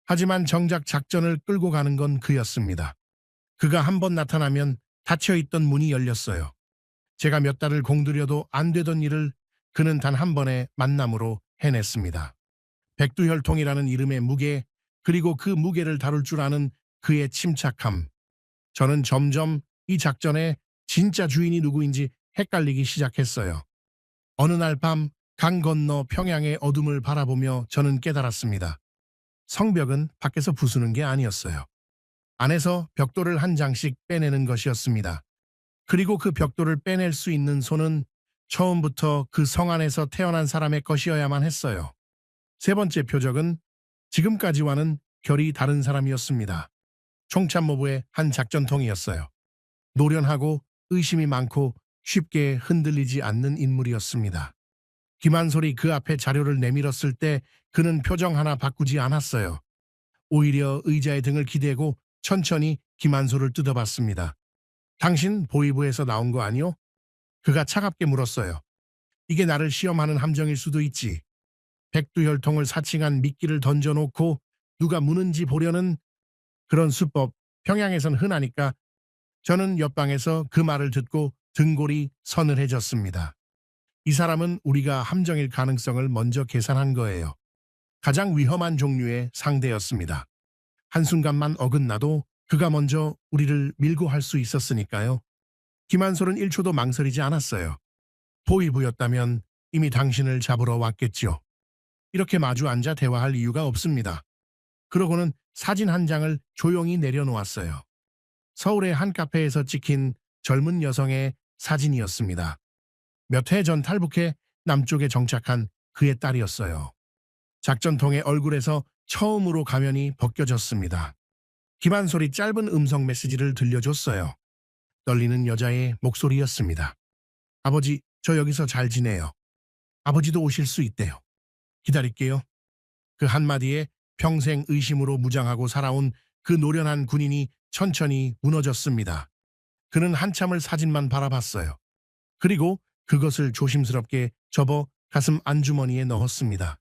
하지만 정작 작전을 끌고 가는 건 그였습니다. 그가 한 번 나타나면 닫혀있던 문이 열렸어요. 제가 몇 달을 공들여도 안 되던 일을 그는 단 한 번의 만남으로 해냈습니다. 백두혈통이라는 이름의 무게, 그리고 그 무게를 다룰 줄 아는 그의 침착함. 저는 점점 이 작전의 진짜 주인이 누구인지 헷갈리기 시작했어요. 어느 날 밤 강 건너 평양의 어둠을 바라보며 저는 깨달았습니다. 성벽은 밖에서 부수는 게 아니었어요. 안에서 벽돌을 한 장씩 빼내는 것이었습니다. 그리고 그 벽돌을 빼낼 수 있는 손은 처음부터 그 성 안에서 태어난 사람의 것이어야만 했어요. 세 번째 표적은 지금까지와는 결이 다른 사람이었습니다. 총참모부의 한 작전통이었어요. 노련하고 의심이 많고 쉽게 흔들리지 않는 인물이었습니다. 김한솔이 그 앞에 자료를 내밀었을 때 그는 표정 하나 바꾸지 않았어요. 오히려 의자의 등을 기대고 천천히 김한솔을 뜯어봤습니다. 당신 보위부에서 나온 거 아니오? 그가 차갑게 물었어요. 이게 나를 시험하는 함정일 수도 있지. 백두혈통을 사칭한 미끼를 던져놓고 누가 무는지 보려는 그런 수법, 평양에선 흔하니까. 저는 옆방에서 그 말을 듣고 등골이 서늘해졌습니다. 이 사람은 우리가 함정일 가능성을 먼저 계산한 거예요. 가장 위험한 종류의 상대였습니다. 한순간만 어긋나도 그가 먼저 우리를 밀고 할 수 있었으니까요. 김한솔은 1초도 망설이지 않았어요. 보위부였다면 이미 당신을 잡으러 왔겠죠. 이렇게 마주 앉아 대화할 이유가 없습니다. 그러고는 사진 한 장을 조용히 내려놓았어요. 서울의 한 카페에서 찍힌 젊은 여성의 사진이었습니다. 몇 해 전 탈북해 남쪽에 정착한 그의 딸이었어요. 작전통의 얼굴에서 처음으로 가면이 벗겨졌습니다. 김한솔이 짧은 음성 메시지를 들려줬어요. 떨리는 여자의 목소리였습니다. 아버지, 저 여기서 잘 지내요. 아버지도 오실 수 있대요. 기다릴게요. 그 한마디에 평생 의심으로 무장하고 살아온 그 노련한 군인이 천천히 무너졌습니다. 그는 한참을 사진만 바라봤어요. 그리고 그것을 조심스럽게 접어 가슴 안주머니에 넣었습니다.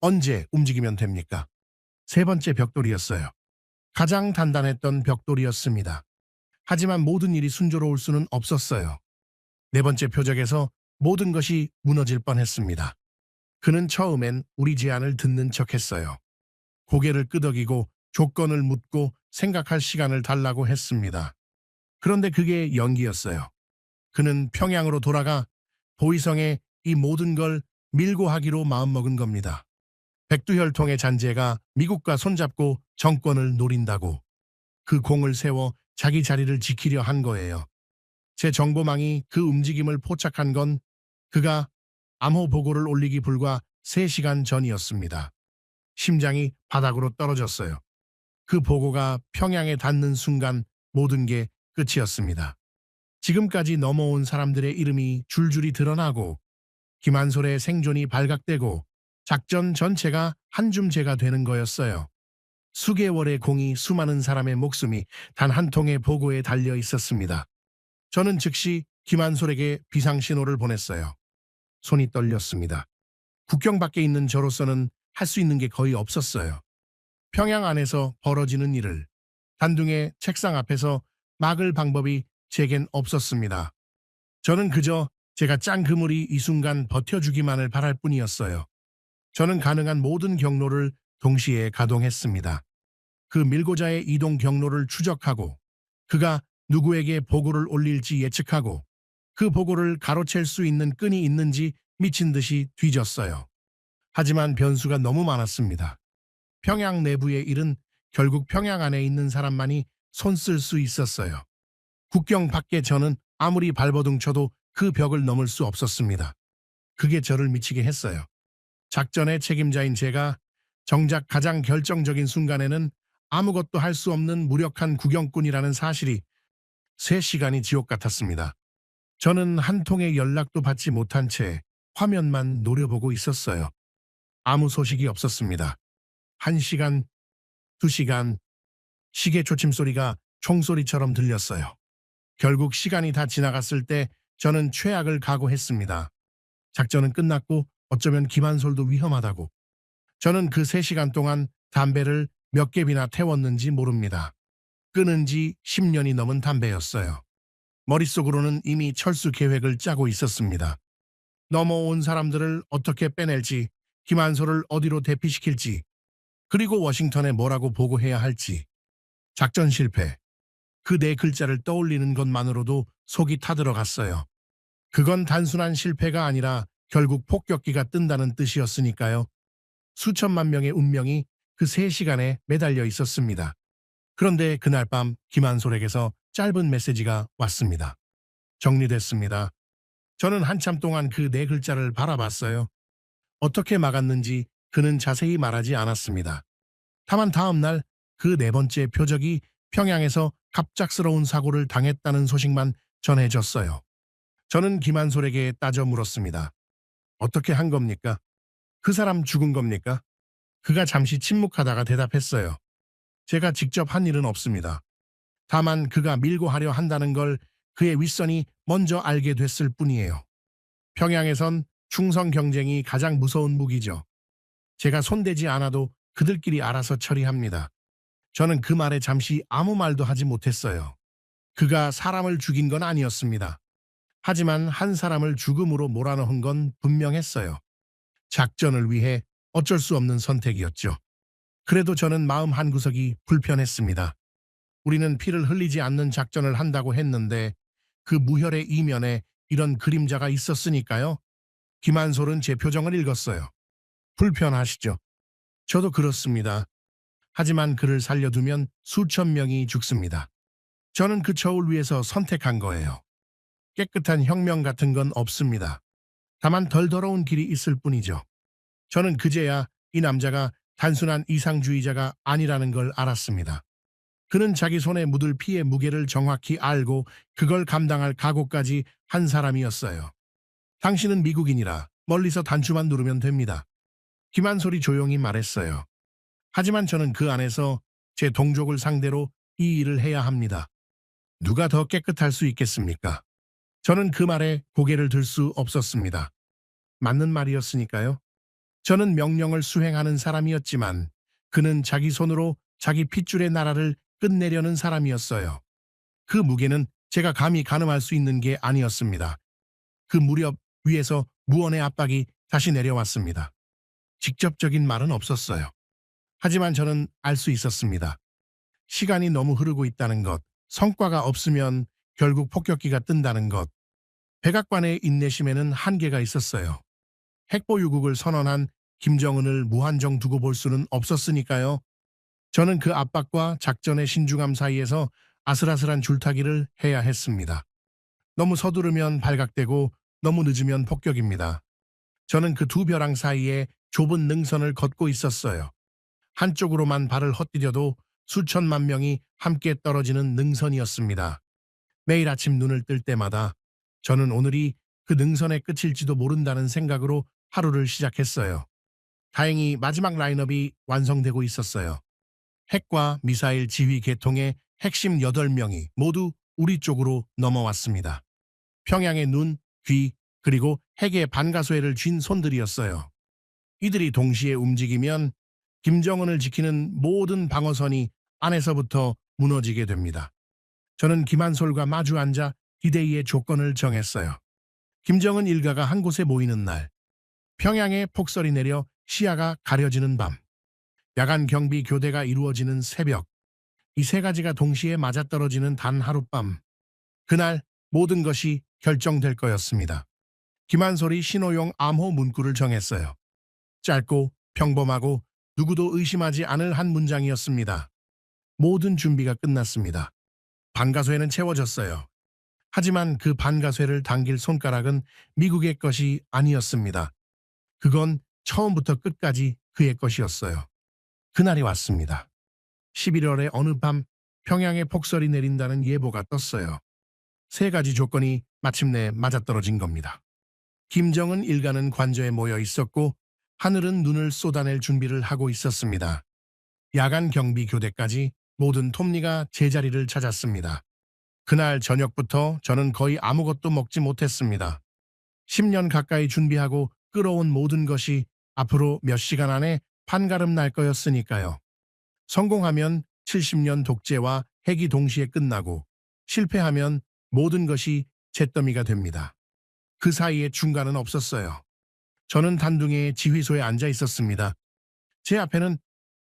언제 움직이면 됩니까? 세 번째 벽돌이었어요. 가장 단단했던 벽돌이었습니다. 하지만 모든 일이 순조로울 수는 없었어요. 네 번째 표적에서 모든 것이 무너질 뻔했습니다. 그는 처음엔 우리 제안을 듣는 척했어요. 고개를 끄덕이고 조건을 묻고 생각할 시간을 달라고 했습니다. 그런데 그게 연기였어요. 그는 평양으로 돌아가 보위성에 이 모든 걸 밀고 하기로 마음먹은 겁니다. 백두혈통의 잔재가 미국과 손잡고 정권을 노린다고. 그 공을 세워 자기 자리를 지키려 한 거예요. 제 정보망이 그 움직임을 포착한 건 그가 암호 보고를 올리기 불과 3시간 전이었습니다. 심장이 바닥으로 떨어졌어요. 그 보고가 평양에 닿는 순간 모든 게 끝이었습니다. 지금까지 넘어온 사람들의 이름이 줄줄이 드러나고 김한솔의 생존이 발각되고 작전 전체가 한 줌제가 되는 거였어요. 수개월의 공이 수많은 사람의 목숨이 단 한 통의 보고에 달려 있었습니다. 저는 즉시 김한솔에게 비상신호를 보냈어요. 손이 떨렸습니다. 국경 밖에 있는 저로서는 할 수 있는 게 거의 없었어요. 평양 안에서 벌어지는 일을 단둥의 책상 앞에서 막을 방법이 제겐 없었습니다. 저는 그저 제가 짠 그물이 이 순간 버텨주기만을 바랄 뿐이었어요. 저는 가능한 모든 경로를 동시에 가동했습니다. 그 밀고자의 이동 경로를 추적하고 그가 누구에게 보고를 올릴지 예측하고 그 보고를 가로챌 수 있는 끈이 있는지 미친 듯이 뒤졌어요. 하지만 변수가 너무 많았습니다. 평양 내부의 일은 결국 평양 안에 있는 사람만이 손 쓸 수 있었어요. 국경 밖에 저는 아무리 발버둥 쳐도 그 벽을 넘을 수 없었습니다. 그게 저를 미치게 했어요. 작전의 책임자인 제가 정작 가장 결정적인 순간에는 아무것도 할 수 없는 무력한 구경꾼이라는 사실이 3시간이 지옥 같았습니다. 저는 한 통의 연락도 받지 못한 채 화면만 노려보고 있었어요. 아무 소식이 없었습니다. 1시간, 2시간, 시계 초침 소리가 총소리처럼 들렸어요. 결국 시간이 다 지나갔을 때 저는 최악을 각오했습니다. 작전은 끝났고 어쩌면 김한솔도 위험하다고. 저는 그 3시간 동안 담배를 몇 갭이나 태웠는지 모릅니다. 끊은 지 10년이 넘은 담배였어요. 머릿속으로는 이미 철수 계획을 짜고 있었습니다. 넘어온 사람들을 어떻게 빼낼지, 김한솔을 어디로 대피시킬지, 그리고 워싱턴에 뭐라고 보고해야 할지. 작전 실패. 그 네 글자를 떠올리는 것만으로도 속이 타들어갔어요. 그건 단순한 실패가 아니라 결국 폭격기가 뜬다는 뜻이었으니까요. 수천만 명의 운명이 그 3시간에 매달려 있었습니다. 그런데 그날 밤 김한솔에게서 짧은 메시지가 왔습니다. 정리됐습니다. 저는 한참 동안 그 네 글자를 바라봤어요. 어떻게 막았는지 그는 자세히 말하지 않았습니다. 다만 다음 날 그 네 번째 표적이 평양에서 갑작스러운 사고를 당했다는 소식만 전해졌어요. 저는 김한솔에게 따져 물었습니다. 어떻게 한 겁니까? 그 사람 죽은 겁니까? 그가 잠시 침묵하다가 대답했어요. 제가 직접 한 일은 없습니다. 다만 그가 밀고 하려 한다는 걸 그의 윗선이 먼저 알게 됐을 뿐이에요. 평양에선 충성 경쟁이 가장 무서운 무기죠. 제가 손대지 않아도 그들끼리 알아서 처리합니다. 저는 그 말에 잠시 아무 말도 하지 못했어요. 그가 사람을 죽인 건 아니었습니다. 하지만 한 사람을 죽음으로 몰아넣은 건 분명했어요. 작전을 위해 어쩔 수 없는 선택이었죠. 그래도 저는 마음 한구석이 불편했습니다. 우리는 피를 흘리지 않는 작전을 한다고 했는데 그 무혈의 이면에 이런 그림자가 있었으니까요. 김한솔은 제 표정을 읽었어요. 불편하시죠? 저도 그렇습니다. 하지만 그를 살려두면 수천 명이 죽습니다. 저는 그 처울 위에서 선택한 거예요. 깨끗한 혁명 같은 건 없습니다. 다만 덜 더러운 길이 있을 뿐이죠. 저는 그제야 이 남자가 단순한 이상주의자가 아니라는 걸 알았습니다. 그는 자기 손에 묻을 피의 무게를 정확히 알고 그걸 감당할 각오까지 한 사람이었어요. 당신은 미국인이라 멀리서 단추만 누르면 됩니다. 김한솔이 조용히 말했어요. 하지만 저는 그 안에서 제 동족을 상대로 이 일을 해야 합니다. 누가 더 깨끗할 수 있겠습니까? 저는 그 말에 고개를 들 수 없었습니다. 맞는 말이었으니까요. 저는 명령을 수행하는 사람이었지만 그는 자기 손으로 자기 핏줄의 나라를 끝내려는 사람이었어요. 그 무게는 제가 감히 가늠할 수 있는 게 아니었습니다. 그 무렵 위에서 무언의 압박이 다시 내려왔습니다. 직접적인 말은 없었어요. 하지만 저는 알 수 있었습니다. 시간이 너무 흐르고 있다는 것, 성과가 없으면 결국 폭격기가 뜬다는 것. 백악관의 인내심에는 한계가 있었어요. 핵보유국을 선언한 김정은을 무한정 두고 볼 수는 없었으니까요. 저는 그 압박과 작전의 신중함 사이에서 아슬아슬한 줄타기를 해야 했습니다. 너무 서두르면 발각되고 너무 늦으면 폭격입니다. 저는 그 두 벼랑 사이에 좁은 능선을 걷고 있었어요. 한쪽으로만 발을 헛디뎌도 수천만 명이 함께 떨어지는 능선이었습니다. 매일 아침 눈을 뜰 때마다 저는 오늘이 그 능선의 끝일지도 모른다는 생각으로 하루를 시작했어요. 다행히 마지막 라인업이 완성되고 있었어요. 핵과 미사일 지휘 계통의 핵심 8명이 모두 우리 쪽으로 넘어왔습니다. 평양의 눈, 귀, 그리고 핵의 반가소회를 쥔 손들이었어요. 이들이 동시에 움직이면 김정은을 지키는 모든 방어선이 안에서부터 무너지게 됩니다. 저는 김한솔과 마주 앉아 디데이의 조건을 정했어요. 김정은 일가가 한 곳에 모이는 날, 평양에 폭설이 내려 시야가 가려지는 밤, 야간 경비 교대가 이루어지는 새벽, 이 세 가지가 동시에 맞아떨어지는 단 하룻밤. 그날 모든 것이 결정될 거였습니다. 김한솔이 신호용 암호 문구를 정했어요. 짧고 평범하고 누구도 의심하지 않을 한 문장이었습니다. 모든 준비가 끝났습니다. 반가쇠는 채워졌어요. 하지만 그 반가쇠를 당길 손가락은 미국의 것이 아니었습니다. 그건 처음부터 끝까지 그의 것이었어요. 그날이 왔습니다. 11월의 어느 밤 평양에 폭설이 내린다는 예보가 떴어요. 세 가지 조건이 마침내 맞아떨어진 겁니다. 김정은 일가는 관저에 모여 있었고 하늘은 눈을 쏟아낼 준비를 하고 있었습니다. 야간 경비 교대까지 모든 톱니가 제자리를 찾았습니다. 그날 저녁부터 저는 거의 아무것도 먹지 못했습니다. 10년 가까이 준비하고 끌어온 모든 것이 앞으로 몇 시간 안에 판가름 날 거였으니까요. 성공하면 70년 독재와 핵이 동시에 끝나고 실패하면 모든 것이 잿더미가 됩니다. 그 사이에 중간은 없었어요. 저는 단둥에 지휘소에 앉아 있었습니다. 제 앞에는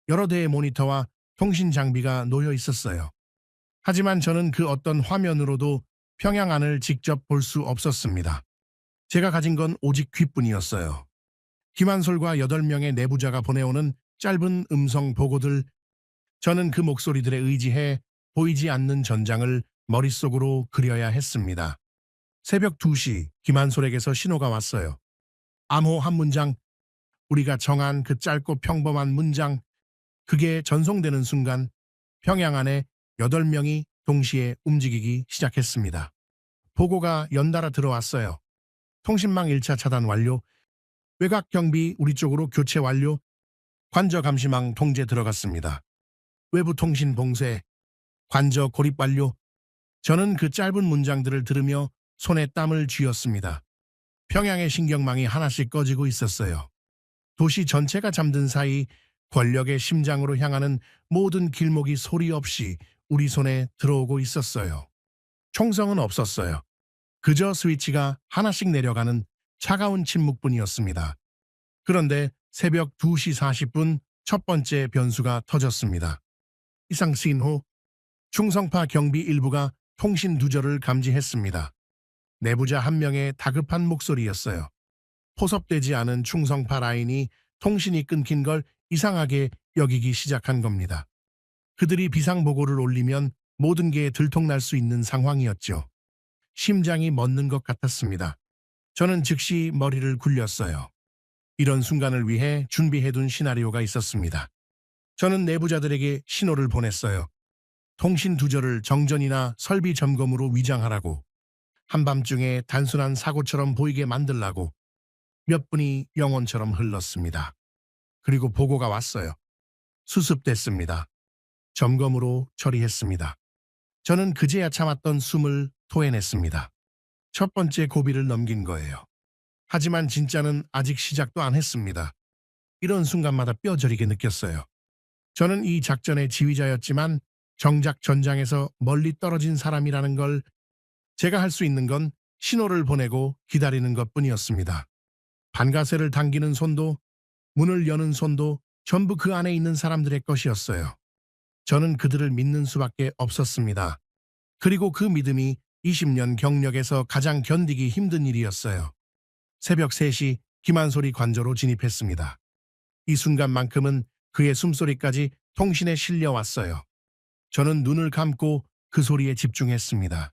여러 대의 모니터와 통신 장비가 놓여 있었어요. 하지만 저는 그 어떤 화면으로도 평양안을 직접 볼 수 없었습니다. 제가 가진 건 오직 귀뿐이었어요. 김한솔과 8명의 내부자가 보내오는 짧은 음성 보고들, 저는 그 목소리들에 의지해 보이지 않는 전장을 머릿속으로 그려야 했습니다. 새벽 2시 김한솔에게서 신호가 왔어요. 암호 한 문장, 우리가 정한 그 짧고 평범한 문장, 그게 전송되는 순간 평양 안에 8명이 동시에 움직이기 시작했습니다. 보고가 연달아 들어왔어요. 통신망 1차 차단 완료, 외곽 경비 우리 쪽으로 교체 완료, 관저 감시망 통제 들어갔습니다. 외부 통신 봉쇄, 관저 고립 완료. 저는 그 짧은 문장들을 들으며 손에 땀을 쥐었습니다. 평양의 신경망이 하나씩 꺼지고 있었어요. 도시 전체가 잠든 사이 권력의 심장으로 향하는 모든 길목이 소리 없이 우리 손에 들어오고 있었어요. 총성은 없었어요. 그저 스위치가 하나씩 내려가는 차가운 침묵뿐이었습니다. 그런데 새벽 2시 40분 첫 번째 변수가 터졌습니다. 이상 신호, 충성파 경비 일부가 통신 두절을 감지했습니다. 내부자 한 명의 다급한 목소리였어요. 포섭되지 않은 충성파 라인이 통신이 끊긴 걸 이상하게 여기기 시작한 겁니다. 그들이 비상보고를 올리면 모든 게 들통날 수 있는 상황이었죠. 심장이 멎는 것 같았습니다. 저는 즉시 머리를 굴렸어요. 이런 순간을 위해 준비해둔 시나리오가 있었습니다. 저는 내부자들에게 신호를 보냈어요. 통신 두절을 정전이나 설비 점검으로 위장하라고. 한밤중에 단순한 사고처럼 보이게 만들라고. 몇 분이 영혼처럼 흘렀습니다. 그리고 보고가 왔어요. 수습됐습니다. 점검으로 처리했습니다. 저는 그제야 참았던 숨을 토해냈습니다. 첫 번째 고비를 넘긴 거예요. 하지만 진짜는 아직 시작도 안 했습니다. 이런 순간마다 뼈저리게 느꼈어요. 저는 이 작전의 지휘자였지만 정작 전장에서 멀리 떨어진 사람이라는 걸, 제가 할 수 있는 건 신호를 보내고 기다리는 것뿐이었습니다. 반가쇠를 당기는 손도 문을 여는 손도 전부 그 안에 있는 사람들의 것이었어요. 저는 그들을 믿는 수밖에 없었습니다. 그리고 그 믿음이 20년 경력에서 가장 견디기 힘든 일이었어요. 새벽 3시 김한솔이 관저로 진입했습니다. 이 순간만큼은 그의 숨소리까지 통신에 실려왔어요. 저는 눈을 감고 그 소리에 집중했습니다.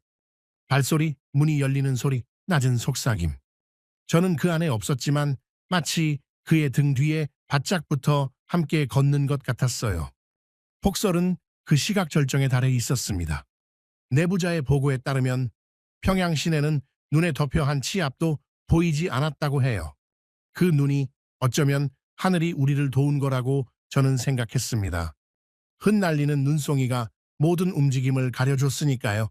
발소리, 문이 열리는 소리, 낮은 속삭임. 저는 그 안에 없었지만 마치 그의 등 뒤에 바짝 붙어 함께 걷는 것 같았어요. 폭설은 그 시각 절정에 달해 있었습니다. 내부자의 보고에 따르면 평양 시내는 눈에 덮여 한 치 앞도 보이지 않았다고 해요. 그 눈이 어쩌면 하늘이 우리를 도운 거라고 저는 생각했습니다. 흩날리는 눈송이가 모든 움직임을 가려줬으니까요.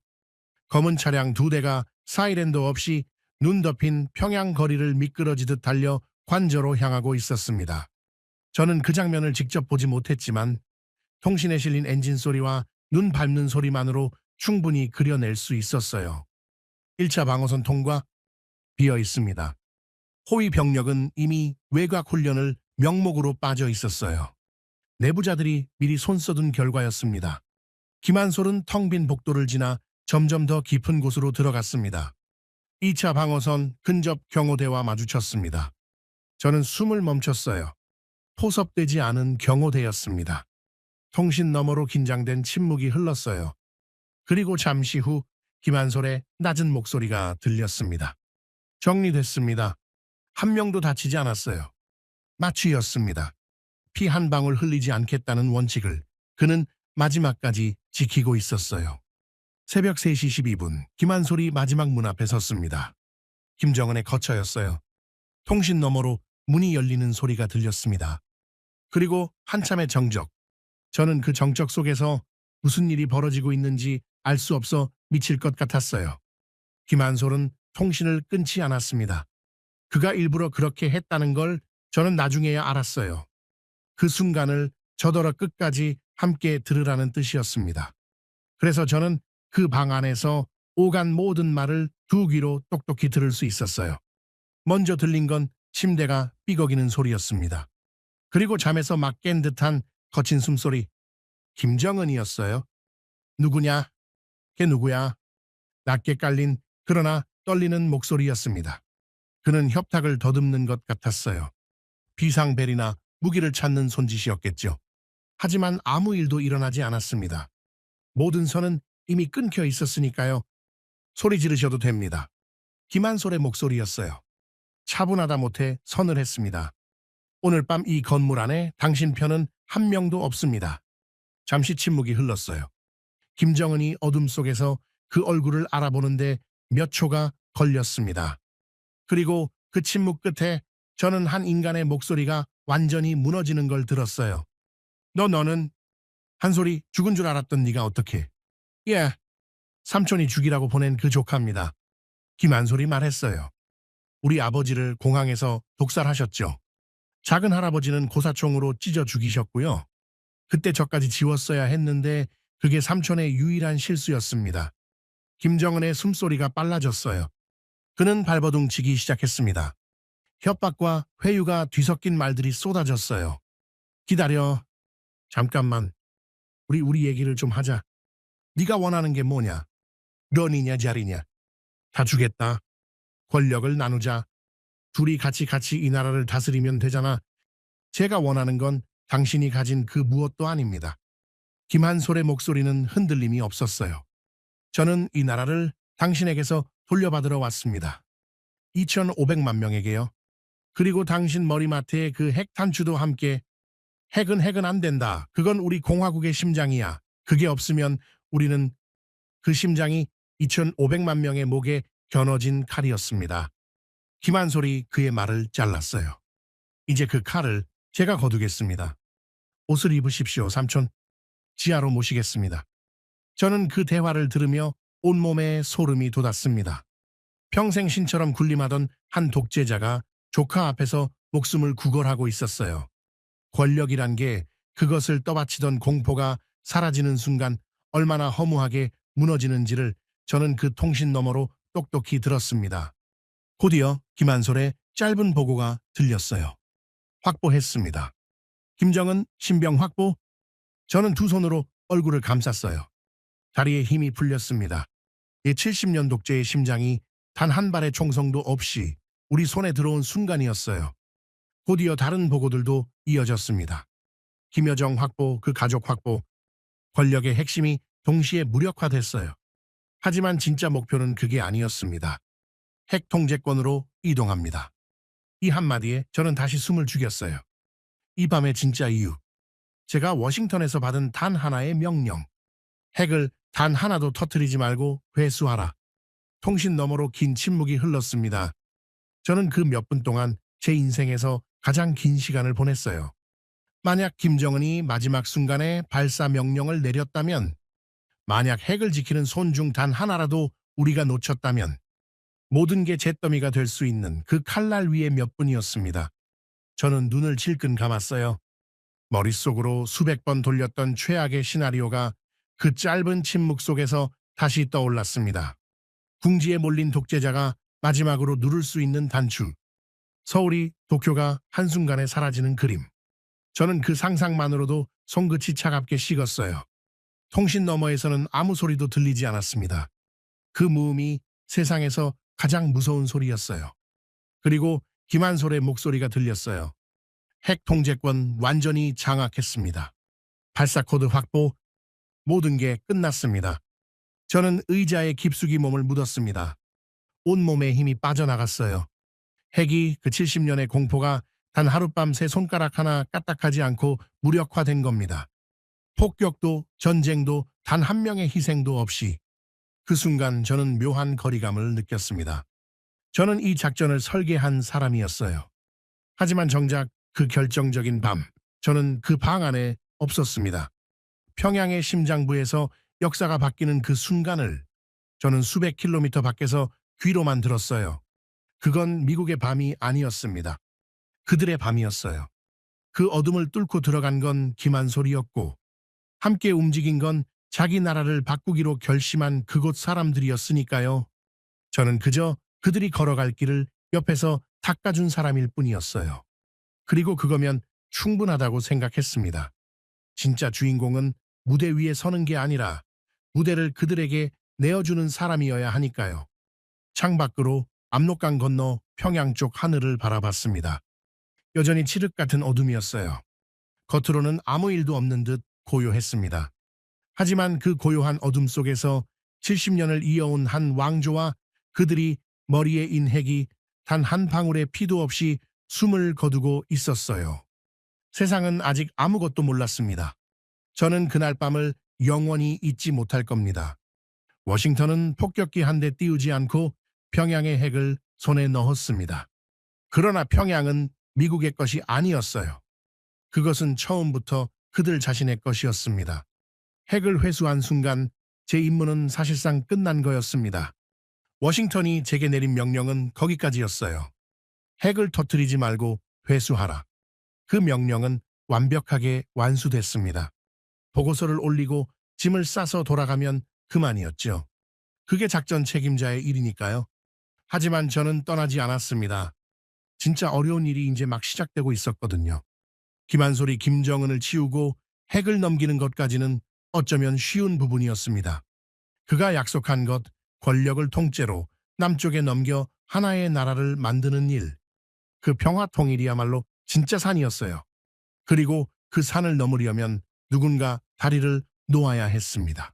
검은 차량 2대가 사이렌도 없이 눈 덮인 평양 거리를 미끄러지듯 달려 관저로 향하고 있었습니다. 저는 그 장면을 직접 보지 못했지만 통신에 실린 엔진 소리와 눈 밟는 소리만으로 충분히 그려낼 수 있었어요. 1차 방어선 통과 비어 있습니다. 호위 병력은 이미 외곽 훈련을 명목으로 빠져 있었어요. 내부자들이 미리 손써둔 결과였습니다. 김한솔은 텅 빈 복도를 지나 점점 더 깊은 곳으로 들어갔습니다. 2차 방어선 근접 경호대와 마주쳤습니다. 저는 숨을 멈췄어요. 포섭되지 않은 경호대였습니다. 통신 너머로 긴장된 침묵이 흘렀어요. 그리고 잠시 후 김한솔의 낮은 목소리가 들렸습니다. 정리됐습니다. 한 명도 다치지 않았어요. 마취였습니다. 피 한 방울 흘리지 않겠다는 원칙을 그는 마지막까지 지키고 있었어요. 새벽 3시 12분 김한솔이 마지막 문 앞에 섰습니다. 김정은의 거처였어요. 통신 너머로 문이 열리는 소리가 들렸습니다. 그리고 한참의 정적. 저는 그 정적 속에서 무슨 일이 벌어지고 있는지 알 수 없어 미칠 것 같았어요. 김한솔은 통신을 끊지 않았습니다. 그가 일부러 그렇게 했다는 걸 저는 나중에야 알았어요. 그 순간을 저더러 끝까지 함께 들으라는 뜻이었습니다. 그래서 저는 그 방 안에서 오간 모든 말을 두 귀로 똑똑히 들을 수 있었어요. 먼저 들린 건 침대가 삐걱이는 소리였습니다. 그리고 잠에서 막 깬 듯한 거친 숨소리. 김정은이었어요. 누구냐? 걔 누구야? 낮게 깔린 그러나 떨리는 목소리였습니다. 그는 협탁을 더듬는 것 같았어요. 비상벨이나 무기를 찾는 손짓이었겠죠. 하지만 아무 일도 일어나지 않았습니다. 모든 선은 이미 끊겨 있었으니까요. 소리 지르셔도 됩니다. 김한솔의 목소리였어요. 차분하다 못해 서늘했습니다. 오늘 밤 이 건물 안에 당신 편은 한 명도 없습니다. 잠시 침묵이 흘렀어요. 김정은이 어둠 속에서 그 얼굴을 알아보는데 몇 초가 걸렸습니다. 그리고 그 침묵 끝에 저는 한 인간의 목소리가 완전히 무너지는 걸 들었어요. 너는 한솔이 죽은 줄 알았던 네가 어떻게? 예, 삼촌이 죽이라고 보낸 그 조카입니다. 김한솔이 말했어요. 우리 아버지를 공항에서 독살하셨죠. 작은 할아버지는 고사총으로 찢어 죽이셨고요. 그때 저까지 지웠어야 했는데 그게 삼촌의 유일한 실수였습니다. 김정은의 숨소리가 빨라졌어요. 그는 발버둥 치기 시작했습니다. 협박과 회유가 뒤섞인 말들이 쏟아졌어요. 기다려. 잠깐만. 우리 얘기를 좀 하자. 네가 원하는 게 뭐냐? 런이냐 자리냐? 다 주겠다. 권력을 나누자. 둘이 같이 이 나라를 다스리면 되잖아. 제가 원하는 건 당신이 가진 그 무엇도 아닙니다. 김한솔의 목소리는 흔들림이 없었어요. 저는 이 나라를 당신에게서 돌려받으러 왔습니다. 2,500만 명에게요. 그리고 당신 머리맡에 그 핵 탄주도 함께. 핵은 안 된다. 그건 우리 공화국의 심장이야. 그게 없으면 우리는 그 심장이 2,500만 명의 목에 겨눠진 칼이었습니다. 김한솔이 그의 말을 잘랐어요. 이제 그 칼을 제가 거두겠습니다. 옷을 입으십시오, 삼촌. 지하로 모시겠습니다. 저는 그 대화를 들으며 온몸에 소름이 돋았습니다. 평생 신처럼 군림하던 한 독재자가 조카 앞에서 목숨을 구걸하고 있었어요. 권력이란 게 그것을 떠받치던 공포가 사라지는 순간 얼마나 허무하게 무너지는지를 저는 그 통신 너머로 똑똑히 들었습니다. 곧이어 김한솔의 짧은 보고가 들렸어요. 확보했습니다. 김정은 신병 확보. 저는 두 손으로 얼굴을 감쌌어요. 다리에 힘이 풀렸습니다. 이 70년 독재의 심장이 단 한 발의 총성도 없이 우리 손에 들어온 순간이었어요. 곧이어 다른 보고들도 이어졌습니다. 김여정 확보, 그 가족 확보, 권력의 핵심이 동시에 무력화됐어요. 하지만 진짜 목표는 그게 아니었습니다. 핵 통제권으로 이동합니다. 이 한마디에 저는 다시 숨을 죽였어요. 이 밤의 진짜 이유. 제가 워싱턴에서 받은 단 하나의 명령. 핵을 단 하나도 터뜨리지 말고 회수하라. 통신 너머로 긴 침묵이 흘렀습니다. 저는 그 몇 분 동안 제 인생에서 가장 긴 시간을 보냈어요. 만약 김정은이 마지막 순간에 발사 명령을 내렸다면, 만약 핵을 지키는 손 중 단 하나라도 우리가 놓쳤다면 모든 게 잿더미가 될 수 있는 그 칼날 위에 몇 분이었습니다. 저는 눈을 질끈 감았어요. 머릿속으로 수백 번 돌렸던 최악의 시나리오가 그 짧은 침묵 속에서 다시 떠올랐습니다. 궁지에 몰린 독재자가 마지막으로 누를 수 있는 단추. 서울이 도쿄가 한순간에 사라지는 그림. 저는 그 상상만으로도 손끝이 차갑게 식었어요. 통신 너머에서는 아무 소리도 들리지 않았습니다. 그 무음이 세상에서 가장 무서운 소리였어요. 그리고 김한솔의 목소리가 들렸어요. 핵 통제권 완전히 장악했습니다. 발사 코드 확보, 모든 게 끝났습니다. 저는 의자에 깊숙이 몸을 묻었습니다. 온몸에 힘이 빠져나갔어요. 핵이 그 70년의 공포가 단 하룻밤 새 손가락 하나 까딱하지 않고 무력화된 겁니다. 폭격도 전쟁도 단 한 명의 희생도 없이. 그 순간 저는 묘한 거리감을 느꼈습니다. 저는 이 작전을 설계한 사람이었어요. 하지만 정작 그 결정적인 밤, 저는 그 방 안에 없었습니다. 평양의 심장부에서 역사가 바뀌는 그 순간을 저는 수백 킬로미터 밖에서 귀로만 들었어요. 그건 미국의 밤이 아니었습니다. 그들의 밤이었어요. 그 어둠을 뚫고 들어간 건 김한솔이었고 함께 움직인 건 자기 나라를 바꾸기로 결심한 그곳 사람들이었으니까요. 저는 그저 그들이 걸어갈 길을 옆에서 닦아준 사람일 뿐이었어요. 그리고 그거면 충분하다고 생각했습니다. 진짜 주인공은 무대 위에 서는 게 아니라 무대를 그들에게 내어주는 사람이어야 하니까요. 창밖으로 압록강 건너 평양 쪽 하늘을 바라봤습니다. 여전히 칠흑 같은 어둠이었어요. 겉으로는 아무 일도 없는 듯 고요했습니다. 하지만 그 고요한 어둠 속에서 70년을 이어온 한 왕조와 그들이 머리에 인 핵이 단 한 방울의 피도 없이 숨을 거두고 있었어요. 세상은 아직 아무것도 몰랐습니다. 저는 그날 밤을 영원히 잊지 못할 겁니다. 워싱턴은 폭격기 한 대 띄우지 않고 평양의 핵을 손에 넣었습니다. 그러나 평양은 미국의 것이 아니었어요. 그것은 처음부터 그들 자신의 것이었습니다. 핵을 회수한 순간 제 임무는 사실상 끝난 거였습니다. 워싱턴이 제게 내린 명령은 거기까지였어요. 핵을 터뜨리지 말고 회수하라. 그 명령은 완벽하게 완수됐습니다. 보고서를 올리고 짐을 싸서 돌아가면 그만이었죠. 그게 작전 책임자의 일이니까요. 하지만 저는 떠나지 않았습니다. 진짜 어려운 일이 이제 막 시작되고 있었거든요. 김한솔이 김정은을 치우고 핵을 넘기는 것까지는 어쩌면 쉬운 부분이었습니다. 그가 약속한 것, 권력을 통째로 남쪽에 넘겨 하나의 나라를 만드는 일. 그 평화 통일이야말로 진짜 산이었어요. 그리고 그 산을 넘으려면 누군가 다리를 놓아야 했습니다.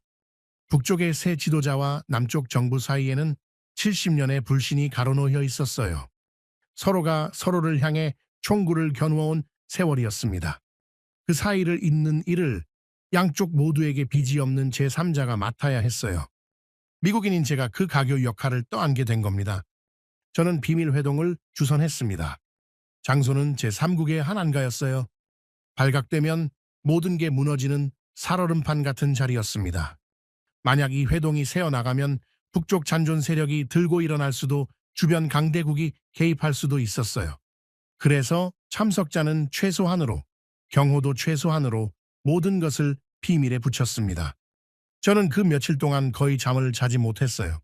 북쪽의 새 지도자와 남쪽 정부 사이에는 70년의 불신이 가로놓여 있었어요. 서로가 서로를 향해 총구를 겨누어온 세월이었습니다. 그 사이를 잇는 일을 양쪽 모두에게 빚이 없는 제3자가 맡아야 했어요. 미국인인 제가 그 가교 역할을 떠안게 된 겁니다. 저는 비밀 회동을 주선했습니다. 장소는 제3국의 한안가였어요. 발각되면 모든 게 무너지는 살얼음판 같은 자리였습니다. 만약 이 회동이 새어나가면 북쪽 잔존 세력이 들고 일어날 수도 주변 강대국이 개입할 수도 있었어요. 그래서 참석자는 최소한으로, 경호도 최소한으로 모든 것을 비밀에 붙였습니다. 저는 그 며칠 동안 거의 잠을 자지 못했어요.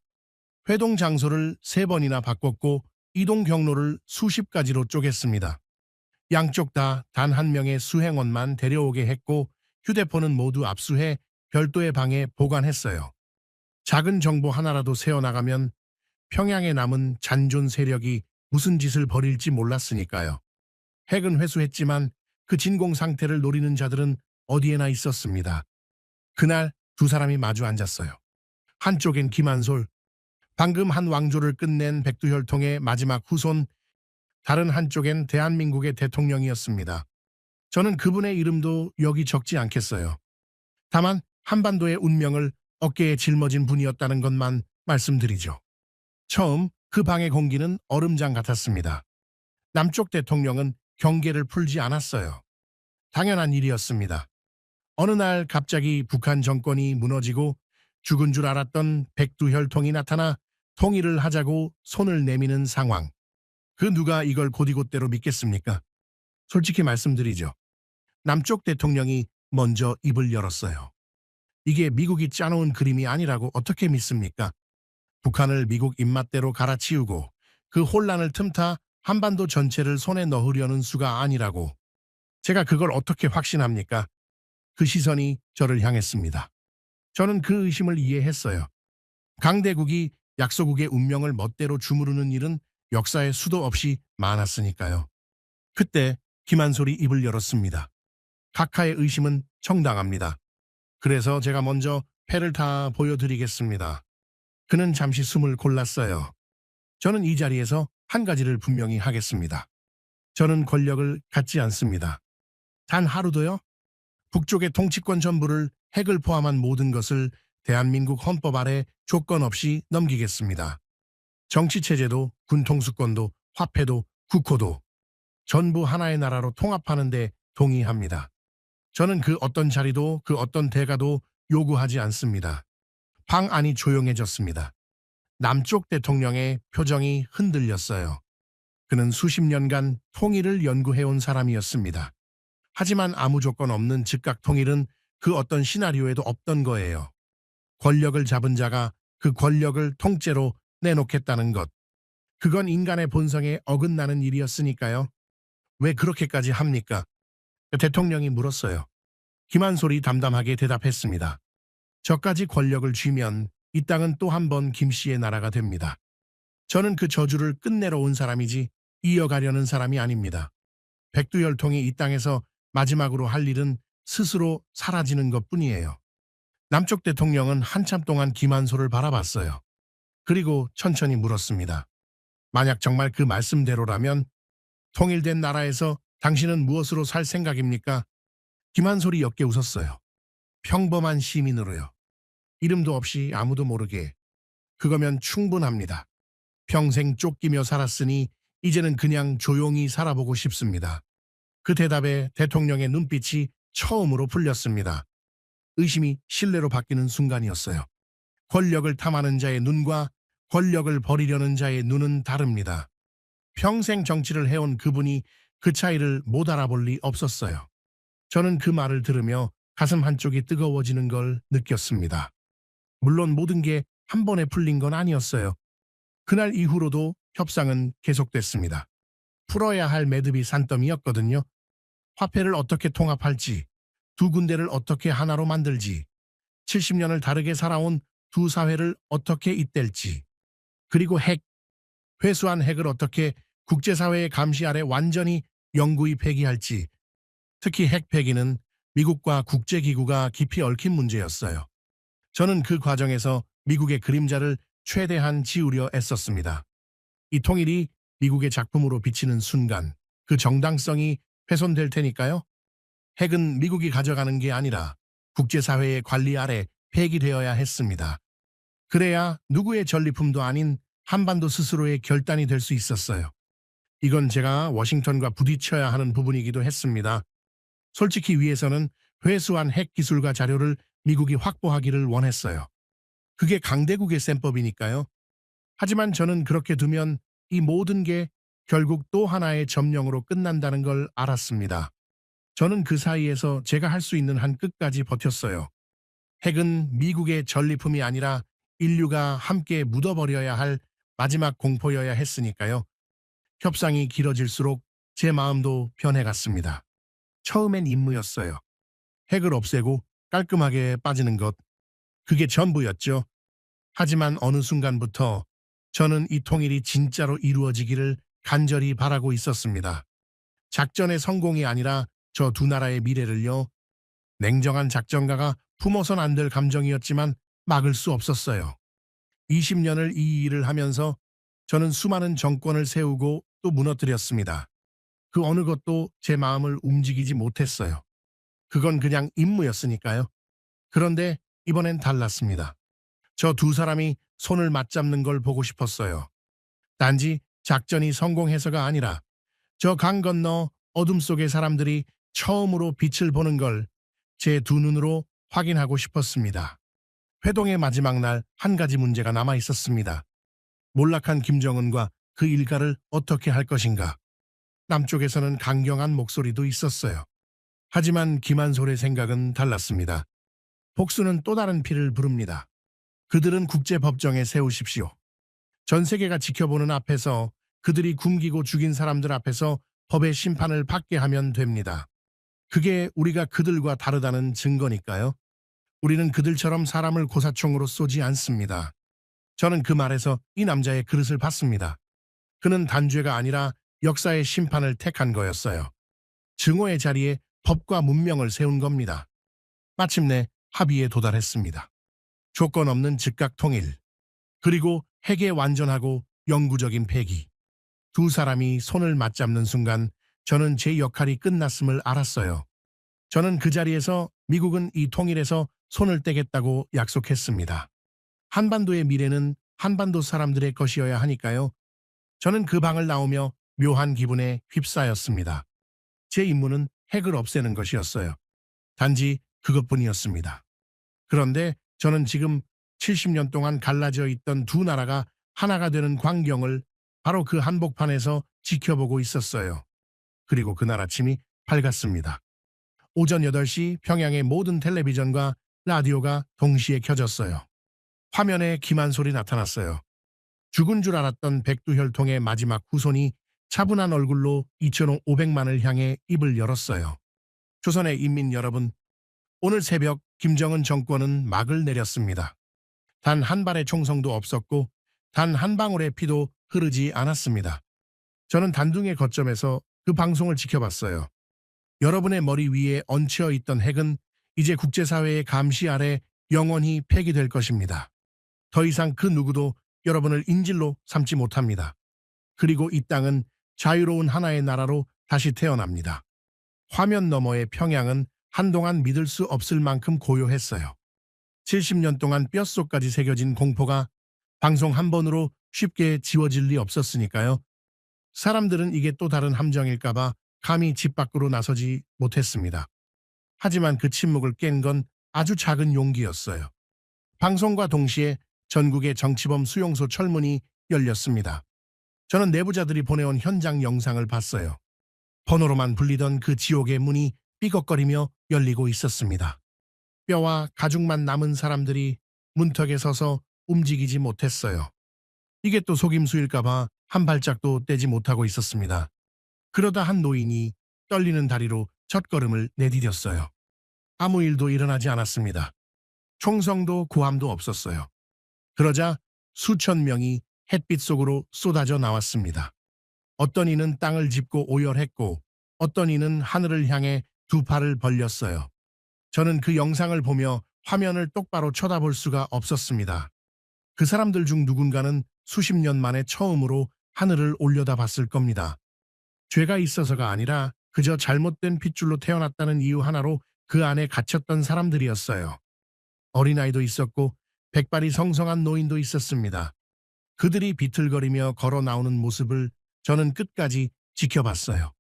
회동 장소를 3번이나 바꿨고 이동 경로를 수십 가지로 쪼갰습니다. 양쪽 다 단 한 명의 수행원만 데려오게 했고 휴대폰은 모두 압수해 별도의 방에 보관했어요. 작은 정보 하나라도 새어나가면 평양에 남은 잔존 세력이 무슨 짓을 벌일지 몰랐으니까요. 핵은 회수했지만 그 진공 상태를 노리는 자들은 어디에나 있었습니다. 그날 2사람이 마주 앉았어요. 한쪽엔 김한솔, 방금 한 왕조를 끝낸 백두혈통의 마지막 후손, 다른 한쪽엔 대한민국의 대통령이었습니다. 저는 그분의 이름도 여기 적지 않겠어요. 다만 한반도의 운명을 어깨에 짊어진 분이었다는 것만 말씀드리죠. 처음 그 방의 공기는 얼음장 같았습니다. 남쪽 대통령은 경계를 풀지 않았어요. 당연한 일이었습니다. 어느 날 갑자기 북한 정권이 무너지고 죽은 줄 알았던 백두혈통이 나타나 통일을 하자고 손을 내미는 상황. 그 누가 이걸 곧이곧대로 믿겠습니까? 솔직히 말씀드리죠. 남쪽 대통령이 먼저 입을 열었어요. 이게 미국이 짜놓은 그림이 아니라고 어떻게 믿습니까? 북한을 미국 입맛대로 갈아치우고 그 혼란을 틈타 한반도 전체를 손에 넣으려는 수가 아니라고. 제가 그걸 어떻게 확신합니까? 그 시선이 저를 향했습니다. 저는 그 의심을 이해했어요. 강대국이 약소국의 운명을 멋대로 주무르는 일은 역사에 수도 없이 많았으니까요. 그때 김한솔이 입을 열었습니다. 각하의 의심은 정당합니다. 그래서 제가 먼저 패를 다 보여드리겠습니다. 그는 잠시 숨을 골랐어요. 저는 이 자리에서 한 가지를 분명히 하겠습니다. 저는 권력을 갖지 않습니다. 단 하루도요? 북쪽의 통치권 전부를 핵을 포함한 모든 것을 대한민국 헌법 아래 조건 없이 넘기겠습니다. 정치체제도 군통수권도 화폐도 국호도 전부 하나의 나라로 통합하는 데 동의합니다. 저는 그 어떤 자리도 그 어떤 대가도 요구하지 않습니다. 방 안이 조용해졌습니다. 남쪽 대통령의 표정이 흔들렸어요. 그는 수십 년간 통일을 연구해온 사람이었습니다. 하지만 아무 조건 없는 즉각 통일은 그 어떤 시나리오에도 없던 거예요. 권력을 잡은 자가 그 권력을 통째로 내놓겠다는 것. 그건 인간의 본성에 어긋나는 일이었으니까요. 왜 그렇게까지 합니까? 대통령이 물었어요. 김한솔이 담담하게 대답했습니다. 저까지 권력을 쥐면 이 땅은 또 한 번 김씨의 나라가 됩니다. 저는 그 저주를 끝내러 온 사람이지 이어가려는 사람이 아닙니다. 백두혈통이 이 땅에서 마지막으로 할 일은 스스로 사라지는 것뿐이에요. 남쪽 대통령은 한참 동안 김한솔을 바라봤어요. 그리고 천천히 물었습니다. 만약 정말 그 말씀대로라면 통일된 나라에서 당신은 무엇으로 살 생각입니까? 김한솔이 옅게 웃었어요. 평범한 시민으로요. 이름도 없이 아무도 모르게. 그거면 충분합니다. 평생 쫓기며 살았으니 이제는 그냥 조용히 살아보고 싶습니다. 그 대답에 대통령의 눈빛이 처음으로 풀렸습니다. 의심이 신뢰로 바뀌는 순간이었어요. 권력을 탐하는 자의 눈과 권력을 버리려는 자의 눈은 다릅니다. 평생 정치를 해온 그분이 그 차이를 못 알아볼 리 없었어요. 저는 그 말을 들으며 가슴 한쪽이 뜨거워지는 걸 느꼈습니다. 물론 모든 게 한 번에 풀린 건 아니었어요. 그날 이후로도 협상은 계속됐습니다. 풀어야 할 매듭이 산더미였거든요. 화폐를 어떻게 통합할지, 두 군대를 어떻게 하나로 만들지, 70년을 다르게 살아온 두 사회를 어떻게 잇댈지, 그리고 회수한 핵을 어떻게 국제사회의 감시 아래 완전히 영구히 폐기할지, 특히 핵 폐기는 미국과 국제기구가 깊이 얽힌 문제였어요. 저는 그 과정에서 미국의 그림자를 최대한 지우려 애썼습니다. 이 통일이 미국의 작품으로 비치는 순간 그 정당성이 훼손될 테니까요. 핵은 미국이 가져가는 게 아니라 국제사회의 관리 아래 폐기되어야 했습니다. 그래야 누구의 전리품도 아닌 한반도 스스로의 결단이 될 수 있었어요. 이건 제가 워싱턴과 부딪혀야 하는 부분이기도 했습니다. 솔직히 위에서는 회수한 핵 기술과 자료를 미국이 확보하기를 원했어요. 그게 강대국의 셈법이니까요. 하지만 저는 그렇게 두면 이 모든 게 결국 또 하나의 점령으로 끝난다는 걸 알았습니다. 저는 그 사이에서 제가 할 수 있는 한 끝까지 버텼어요. 핵은 미국의 전리품이 아니라 인류가 함께 묻어버려야 할 마지막 공포여야 했으니까요. 협상이 길어질수록 제 마음도 변해갔습니다. 처음엔 임무였어요. 핵을 없애고 깔끔하게 빠지는 것. 그게 전부였죠. 하지만 어느 순간부터 저는 이 통일이 진짜로 이루어지기를 간절히 바라고 있었습니다. 작전의 성공이 아니라 저 두 나라의 미래를요. 냉정한 작전가가 품어선 안 될 감정이었지만 막을 수 없었어요. 20년을 이 일을 하면서 저는 수많은 정권을 세우고 또 무너뜨렸습니다. 그 어느 것도 제 마음을 움직이지 못했어요. 그건 그냥 임무였으니까요. 그런데 이번엔 달랐습니다. 저 두 사람이 손을 맞잡는 걸 보고 싶었어요. 단지 작전이 성공해서가 아니라 저 강 건너 어둠 속의 사람들이 처음으로 빛을 보는 걸 제 두 눈으로 확인하고 싶었습니다. 회동의 마지막 날 한 가지 문제가 남아 있었습니다. 몰락한 김정은과 그 일가를 어떻게 할 것인가. 남쪽에서는 강경한 목소리도 있었어요. 하지만 김한솔의 생각은 달랐습니다. 복수는 또 다른 피를 부릅니다. 그들은 국제법정에 세우십시오. 전 세계가 지켜보는 앞에서 그들이 굶기고 죽인 사람들 앞에서 법의 심판을 받게 하면 됩니다. 그게 우리가 그들과 다르다는 증거니까요. 우리는 그들처럼 사람을 고사총으로 쏘지 않습니다. 저는 그 말에서 이 남자의 그릇을 봤습니다. 그는 단죄가 아니라 역사의 심판을 택한 거였어요. 증오의 자리에 법과 문명을 세운 겁니다. 마침내 합의에 도달했습니다. 조건 없는 즉각 통일, 그리고 핵의 완전하고 영구적인 폐기. 두 사람이 손을 맞잡는 순간 저는 제 역할이 끝났음을 알았어요. 저는 그 자리에서 미국은 이 통일에서 손을 떼겠다고 약속했습니다. 한반도의 미래는 한반도 사람들의 것이어야 하니까요. 저는 그 방을 나오며 묘한 기분에 휩싸였습니다. 제 임무는 핵을 없애는 것이었어요. 단지 그것뿐이었습니다. 그런데 저는 지금 70년 동안 갈라져 있던 두 나라가 하나가 되는 광경을 바로 그 한복판에서 지켜보고 있었어요. 그리고 그날 아침이 밝았습니다. 오전 8시 평양의 모든 텔레비전과 라디오가 동시에 켜졌어요. 화면에 김한솔이 나타났어요. 죽은 줄 알았던 백두혈통의 마지막 후손이 차분한 얼굴로 2,500만을 향해 입을 열었어요. 조선의 인민 여러분, 오늘 새벽 김정은 정권은 막을 내렸습니다. 단 한 발의 총성도 없었고 단 한 방울의 피도 흐르지 않았습니다. 저는 단둥의 거점에서 그 방송을 지켜봤어요. 여러분의 머리 위에 얹혀 있던 핵은 이제 국제사회의 감시 아래 영원히 폐기될 것입니다. 더 이상 그 누구도 여러분을 인질로 삼지 못합니다. 그리고 이 땅은 자유로운 하나의 나라로 다시 태어납니다. 화면 너머의 평양은 한동안 믿을 수 없을 만큼 고요했어요. 70년 동안 뼛속까지 새겨진 공포가 방송 한 번으로 쉽게 지워질 리 없었으니까요. 사람들은 이게 또 다른 함정일까봐 감히 집 밖으로 나서지 못했습니다. 하지만 그 침묵을 깬 건 아주 작은 용기였어요. 방송과 동시에 전국의 정치범 수용소 철문이 열렸습니다. 저는 내부자들이 보내온 현장 영상을 봤어요. 번호로만 불리던 그 지옥의 문이 삐걱거리며 열리고 있었습니다. 뼈와 가죽만 남은 사람들이 문턱에 서서 움직이지 못했어요. 이게 또 속임수일까봐 한 발짝도 떼지 못하고 있었습니다. 그러다 한 노인이 떨리는 다리로 첫걸음을 내디뎠어요. 아무 일도 일어나지 않았습니다. 총성도 고함도 없었어요. 그러자 수천 명이 햇빛 속으로 쏟아져 나왔습니다. 어떤 이는 땅을 짚고 오열했고 어떤 이는 하늘을 향해 두 팔을 벌렸어요. 저는 그 영상을 보며 화면을 똑바로 쳐다볼 수가 없었습니다. 그 사람들 중 누군가는 수십 년 만에 처음으로 하늘을 올려다봤을 겁니다. 죄가 있어서가 아니라 그저 잘못된 핏줄로 태어났다는 이유 하나로 그 안에 갇혔던 사람들이었어요. 어린아이도 있었고 백발이 성성한 노인도 있었습니다. 그들이 비틀거리며 걸어 나오는 모습을 저는 끝까지 지켜봤어요.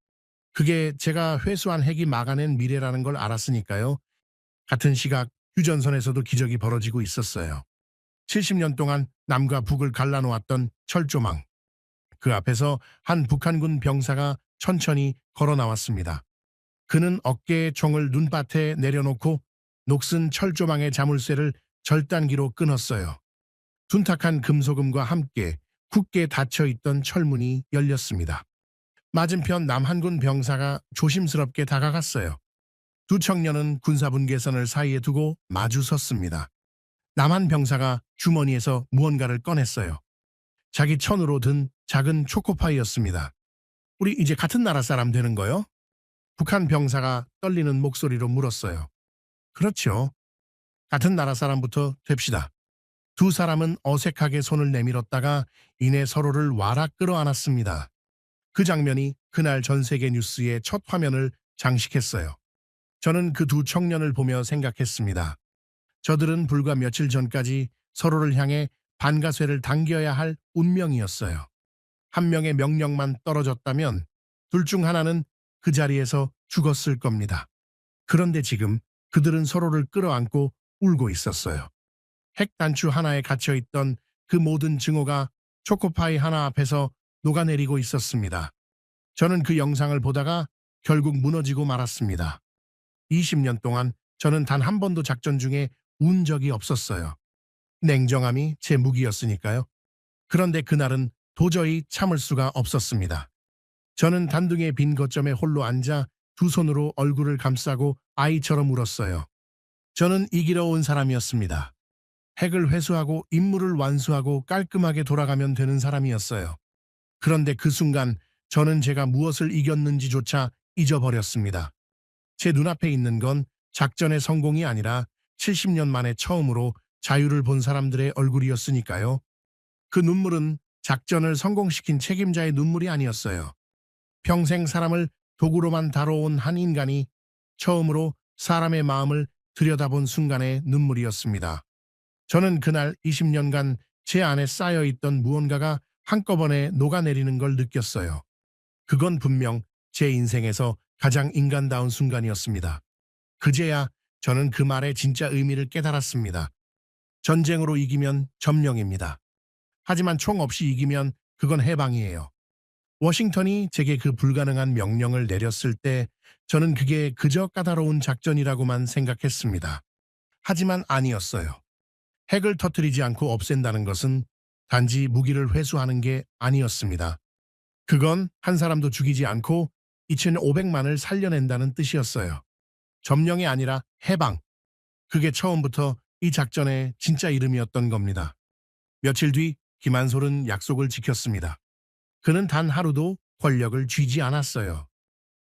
그게 제가 회수한 핵이 막아낸 미래라는 걸 알았으니까요. 같은 시각 휴전선에서도 기적이 벌어지고 있었어요. 70년 동안 남과 북을 갈라놓았던 철조망. 그 앞에서 한 북한군 병사가 천천히 걸어 나왔습니다. 그는 어깨에 총을 눈밭에 내려놓고 녹슨 철조망의 자물쇠를 절단기로 끊었어요. 둔탁한 금소금과 함께 굳게 닫혀있던 철문이 열렸습니다. 맞은편 남한군 병사가 조심스럽게 다가갔어요. 두 청년은 군사분계선을 사이에 두고 마주 섰습니다. 남한 병사가 주머니에서 무언가를 꺼냈어요. 자기 천으로 든 작은 초코파이였습니다. 우리 이제 같은 나라 사람 되는 거요? 북한 병사가 떨리는 목소리로 물었어요. 그렇죠. 같은 나라 사람부터 됩시다. 두 사람은 어색하게 손을 내밀었다가 이내 서로를 와락 끌어안았습니다. 그 장면이 그날 전 세계 뉴스의 첫 화면을 장식했어요. 저는 그 두 청년을 보며 생각했습니다. 저들은 불과 며칠 전까지 서로를 향해 반가쇠를 당겨야 할 운명이었어요. 한 명의 명령만 떨어졌다면 둘 중 하나는 그 자리에서 죽었을 겁니다. 그런데 지금 그들은 서로를 끌어안고 울고 있었어요. 핵 단추 하나에 갇혀있던 그 모든 증오가 초코파이 하나 앞에서 녹아내리고 있었습니다. 저는 그 영상을 보다가 결국 무너지고 말았습니다. 20년 동안 저는 단 한 번도 작전 중에 운 적이 없었어요. 냉정함이 제 무기였으니까요. 그런데 그날은 도저히 참을 수가 없었습니다. 저는 단둥의 빈 거점에 홀로 앉아 두 손으로 얼굴을 감싸고 아이처럼 울었어요. 저는 이기러 온 사람이었습니다. 핵을 회수하고 임무를 완수하고 깔끔하게 돌아가면 되는 사람이었어요. 그런데 그 순간 저는 제가 무엇을 이겼는지조차 잊어버렸습니다. 제 눈앞에 있는 건 작전의 성공이 아니라 70년 만에 처음으로 자유를 본 사람들의 얼굴이었으니까요. 그 눈물은 작전을 성공시킨 책임자의 눈물이 아니었어요. 평생 사람을 도구로만 다뤄온 한 인간이 처음으로 사람의 마음을 들여다본 순간의 눈물이었습니다. 저는 그날 20년간 제 안에 쌓여있던 무언가가 한꺼번에 녹아내리는 걸 느꼈어요. 그건 분명 제 인생에서 가장 인간다운 순간이었습니다. 그제야 저는 그 말의 진짜 의미를 깨달았습니다. 전쟁으로 이기면 점령입니다. 하지만 총 없이 이기면 그건 해방이에요. 워싱턴이 제게 그 불가능한 명령을 내렸을 때 저는 그게 그저 까다로운 작전이라고만 생각했습니다. 하지만 아니었어요. 핵을 터뜨리지 않고 없앤다는 것은 단지 무기를 회수하는 게 아니었습니다. 그건 한 사람도 죽이지 않고 2,500만을 살려낸다는 뜻이었어요. 점령이 아니라 해방. 그게 처음부터 이 작전의 진짜 이름이었던 겁니다. 며칠 뒤 김한솔은 약속을 지켰습니다. 그는 단 하루도 권력을 쥐지 않았어요.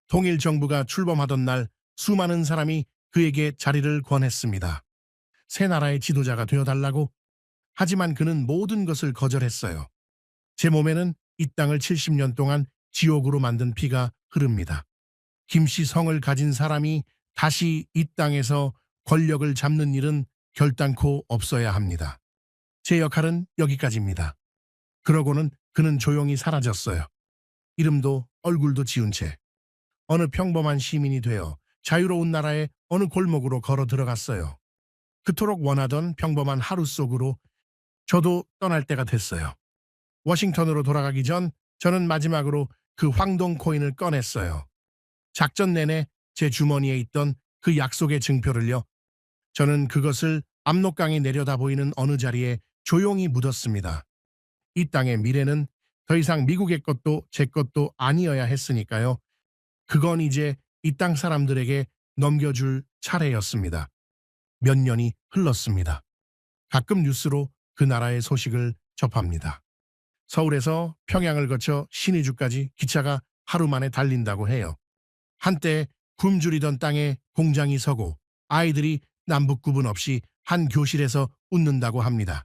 통일 정부가 출범하던 날 수많은 사람이 그에게 자리를 권했습니다. 새 나라의 지도자가 되어달라고. 하지만 그는 모든 것을 거절했어요. 제 몸에는 이 땅을 70년 동안 지옥으로 만든 피가 흐릅니다. 김씨 성을 가진 사람이 다시 이 땅에서 권력을 잡는 일은 결단코 없어야 합니다. 제 역할은 여기까지입니다. 그러고는 그는 조용히 사라졌어요. 이름도 얼굴도 지운 채 어느 평범한 시민이 되어 자유로운 나라의 어느 골목으로 걸어 들어갔어요. 그토록 원하던 평범한 하루 속으로 저도 떠날 때가 됐어요. 워싱턴으로 돌아가기 전 저는 마지막으로 그 황동 코인을 꺼냈어요. 작전 내내 제 주머니에 있던 그 약속의 증표를요. 저는 그것을 압록강이 내려다 보이는 어느 자리에 조용히 묻었습니다. 이 땅의 미래는 더 이상 미국의 것도 제 것도 아니어야 했으니까요. 그건 이제 이 땅 사람들에게 넘겨줄 차례였습니다. 몇 년이 흘렀습니다. 가끔 뉴스로 그 나라의 소식을 접합니다. 서울에서 평양을 거쳐 신의주까지 기차가 하루 만에 달린다고 해요. 한때 굶주리던 땅에 공장이 서고 아이들이 남북 구분 없이 한 교실에서 웃는다고 합니다.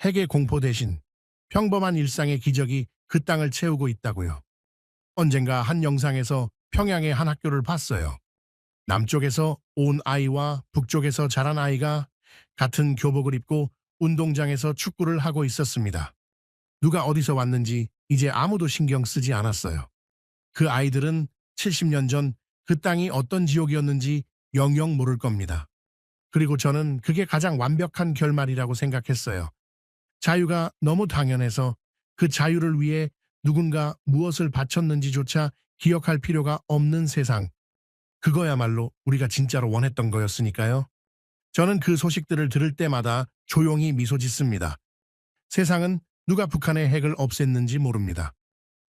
핵의 공포 대신 평범한 일상의 기적이 그 땅을 채우고 있다고요. 언젠가 한 영상에서 평양의 한 학교를 봤어요. 남쪽에서 온 아이와 북쪽에서 자란 아이가 같은 교복을 입고 운동장에서 축구를 하고 있었습니다. 누가 어디서 왔는지 이제 아무도 신경 쓰지 않았어요. 그 아이들은 70년 전 그 땅이 어떤 지옥이었는지 영영 모를 겁니다. 그리고 저는 그게 가장 완벽한 결말이라고 생각했어요. 자유가 너무 당연해서 그 자유를 위해 누군가 무엇을 바쳤는지조차 기억할 필요가 없는 세상. 그거야말로 우리가 진짜로 원했던 거였으니까요. 저는 그 소식들을 들을 때마다 조용히 미소 짓습니다. 세상은 누가 북한의 핵을 없앴는지 모릅니다.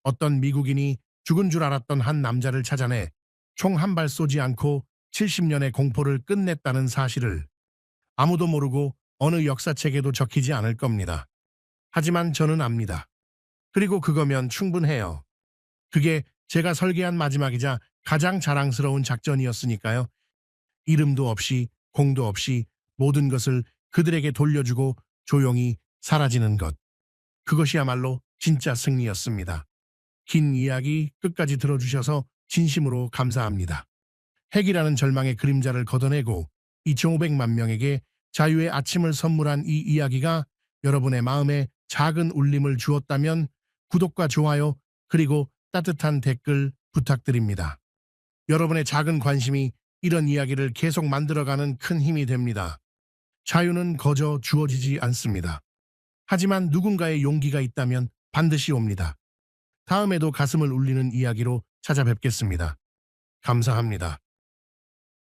어떤 미국인이 죽은 줄 알았던 한 남자를 찾아내 총 한 발 쏘지 않고 70년의 공포를 끝냈다는 사실을 아무도 모르고 어느 역사책에도 적히지 않을 겁니다. 하지만 저는 압니다. 그리고 그거면 충분해요. 그게 제가 설계한 마지막이자 가장 자랑스러운 작전이었으니까요. 이름도 없이 공도 없이 모든 것을 그들에게 돌려주고 조용히 사라지는 것. 그것이야말로 진짜 승리였습니다. 긴 이야기 끝까지 들어주셔서 진심으로 감사합니다. 핵이라는 절망의 그림자를 걷어내고 2,500만 명에게 자유의 아침을 선물한 이 이야기가 여러분의 마음에 작은 울림을 주었다면 구독과 좋아요 그리고 따뜻한 댓글 부탁드립니다. 여러분의 작은 관심이 이런 이야기를 계속 만들어가는 큰 힘이 됩니다. 자유는 거저 주어지지 않습니다. 하지만 누군가의 용기가 있다면 반드시 옵니다. 다음에도 가슴을 울리는 이야기로 찾아뵙겠습니다. 감사합니다.